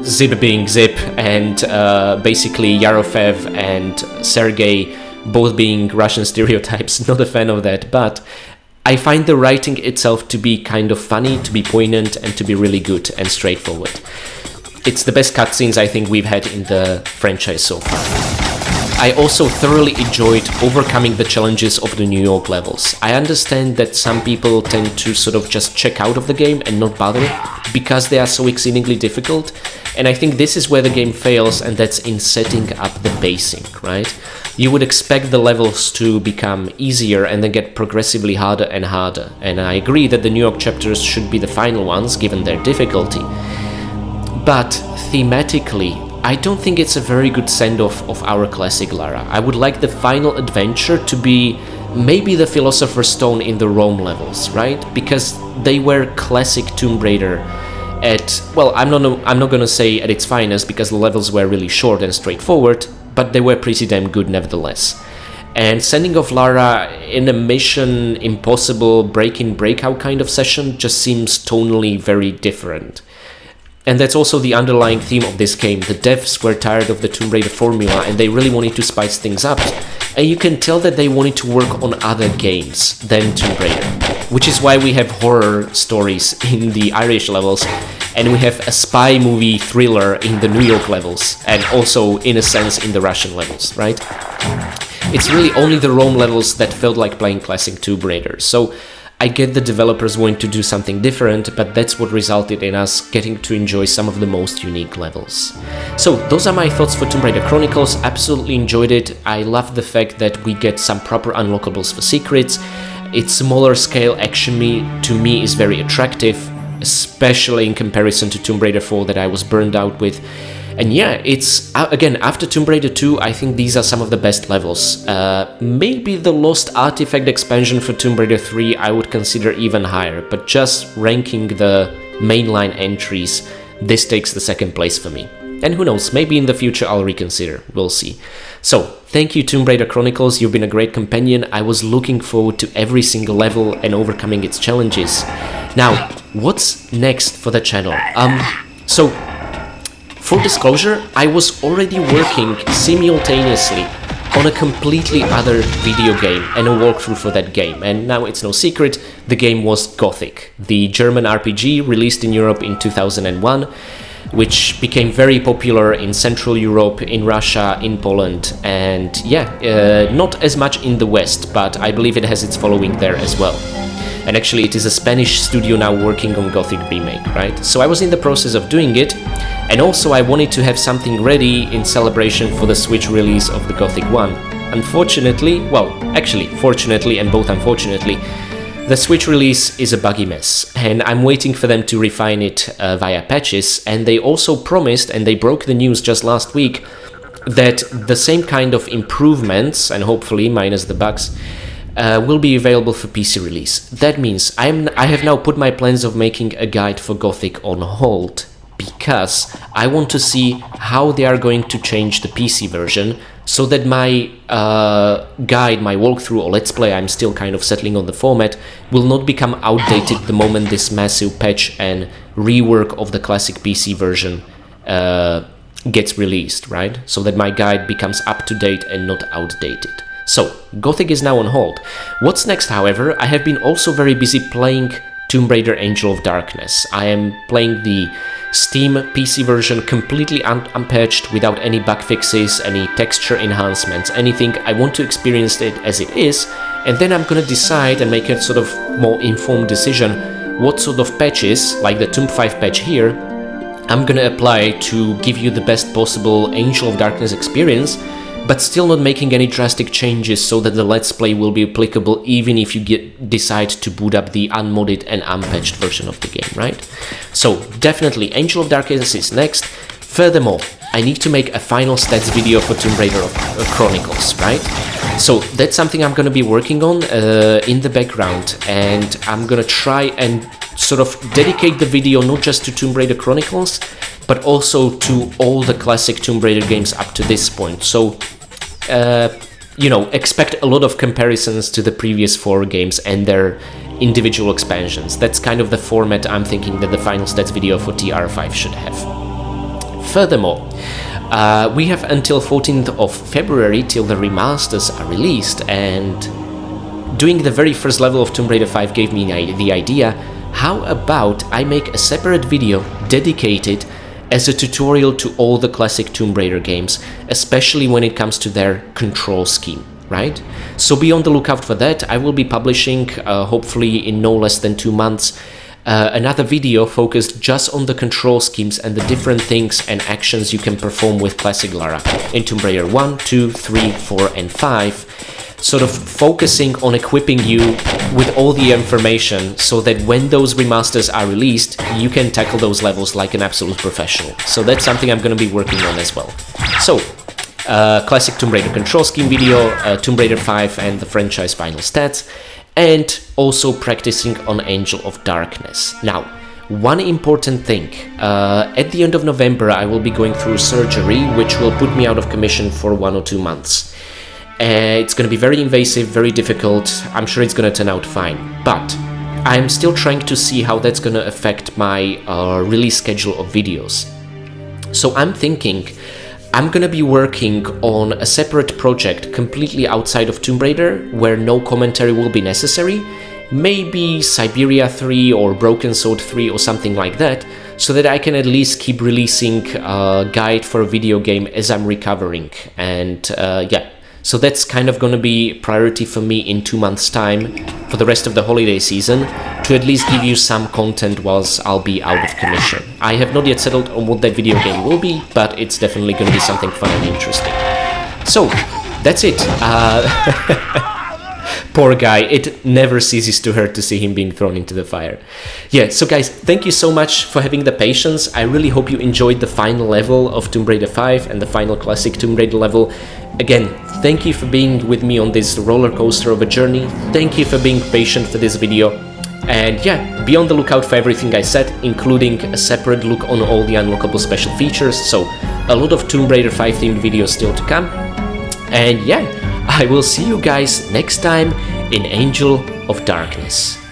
Zip, and basically Yarofev and Sergei both being Russian stereotypes. Not a fan of that, but I find the writing itself to be kind of funny, to be poignant, and to be really good and straightforward. It's the best cutscenes I think we've had in the franchise so far. I also thoroughly enjoyed overcoming the challenges of the New York levels. I understand that some people tend to sort of just check out of the game and not bother because they are so exceedingly difficult, and I think this is where the game fails, and that's in setting up the basing, right? You would expect the levels to become easier and then get progressively harder and harder, and I agree that the New York chapters should be the final ones given their difficulty. But thematically, I don't think it's a very good send-off of our classic Lara. I would like the final adventure to be maybe the Philosopher's Stone in the Rome levels, right? Because they were classic Tomb Raider at, well, I'm not gonna say at its finest, because the levels were really short and straightforward, but they were pretty damn good nevertheless. And sending off Lara in a Mission Impossible break-in breakout kind of session just seems tonally very different. And that's also the underlying theme of this game. The devs were tired of the Tomb Raider formula and they really wanted to spice things up. And you can tell that they wanted to work on other games than Tomb Raider. Which is why we have horror stories in the Irish levels, and we have a spy movie thriller in the New York levels, and also, in a sense, in the Russian levels, right? It's really only the Rome levels that felt like playing classic Tomb Raider. So I get the developers wanting to do something different, but that's what resulted in us getting to enjoy some of the most unique levels. So those are my thoughts for Tomb Raider Chronicles. Absolutely enjoyed it. I love the fact that we get some proper unlockables for secrets. Its smaller scale actually to me is very attractive, especially in comparison to Tomb Raider 4 that I was burned out with. And yeah, it's, again, after Tomb Raider 2, I think these are some of the best levels. Maybe the Lost Artifact expansion for Tomb Raider 3 I would consider even higher, but just ranking the mainline entries, this takes the second place for me. And who knows, maybe in the future I'll reconsider, we'll see. So, thank you Tomb Raider Chronicles, you've been a great companion. I was looking forward to every single level and overcoming its challenges. Now, what's next for the channel? So, full disclosure, I was already working simultaneously on a completely other video game and a walkthrough for that game, and now it's no secret, the game was Gothic, the German RPG released in Europe in 2001, which became very popular in Central Europe, in Russia, in Poland, and yeah, not as much in the West, but I believe it has its following there as well. And actually it is a Spanish studio now working on Gothic remake, right? So I was in the process of doing it, and also I wanted to have something ready in celebration for the Switch release of the Gothic 1. Unfortunately, well, actually, fortunately and both unfortunately, the Switch release is a buggy mess, and I'm waiting for them to refine it via patches, and they also promised, and they broke the news just last week, that the same kind of improvements, and hopefully minus the bugs, will be available for PC release. That means I have now put my plans of making a guide for Gothic on hold, because I want to see how they are going to change the PC version, so that my guide, my walkthrough or let's play, I'm still kind of settling on the format, will not become outdated the moment this massive patch and rework of the classic PC version gets released, right? So that my guide becomes up to date and not outdated. So, Gothic is now on hold. What's next, however, I have been also very busy playing Tomb Raider Angel of Darkness. I am playing the Steam PC version completely unpatched, without any bug fixes, any texture enhancements, anything. I want to experience it as it is, and then I'm gonna decide and make a sort of more informed decision what sort of patches, like the Tomb 5 patch here, I'm gonna apply to give you the best possible Angel of Darkness experience, but still not making any drastic changes so that the Let's Play will be applicable even if you decide to boot up the unmodded and unpatched version of the game, right? So definitely Angel of Darkness is next. Furthermore, I need to make a final stats video for Tomb Raider Chronicles, right? So that's something I'm gonna be working on in the background, and I'm gonna try and sort of dedicate the video not just to Tomb Raider Chronicles, but also to all the classic Tomb Raider games up to this point. So, you know, expect a lot of comparisons to the previous 4 games and their individual expansions. That's kind of the format I'm thinking that the final stats video for TR5 should have. Furthermore, we have until 14th of February till the remasters are released, and doing the very first level of Tomb Raider 5 gave me the idea, how about I make a separate video dedicated as a tutorial to all the classic Tomb Raider games, especially when it comes to their control scheme, right? So be on the lookout for that. I will be publishing, hopefully in no less than 2 months, another video focused just on the control schemes and the different things and actions you can perform with classic Lara in Tomb Raider 1, 2, 3, 4 and 5, sort of focusing on equipping you with all the information so that when those remasters are released, you can tackle those levels like an absolute professional. So that's something I'm going to be working on as well. So, classic Tomb Raider control scheme video, Tomb Raider 5 and the franchise final stats, and also practicing on Angel of Darkness. Now, one important thing, at the end of November I will be going through surgery which will put me out of commission for 1 or 2 months. It's going to be very invasive, very difficult. I'm sure it's going to turn out fine, but I'm still trying to see how that's going to affect my release schedule of videos. So I'm thinking I'm gonna be working on a separate project completely outside of Tomb Raider where no commentary will be necessary, maybe Siberia 3 or Broken Sword 3 or something like that, so that I can at least keep releasing a guide for a video game as I'm recovering. And yeah, so that's kind of gonna be priority for me in 2 months' time for the rest of the holiday season, to at least give you some content whilst I'll be out of commission. I have not yet settled on what that video game will be, but it's definitely gonna be something fun and interesting. So, that's it. Poor guy, it never ceases to hurt to see him being thrown into the fire. Yeah, so guys, thank you so much for having the patience. I really hope you enjoyed the final level of Tomb Raider 5 and the final classic Tomb Raider level. Again, thank you for being with me on this roller coaster of a journey. Thank you for being patient for this video. And yeah, be on the lookout for everything I said, including a separate look on all the unlockable special features. So a lot of Tomb Raider 5 themed videos still to come. And yeah, I will see you guys next time in Angel of Darkness.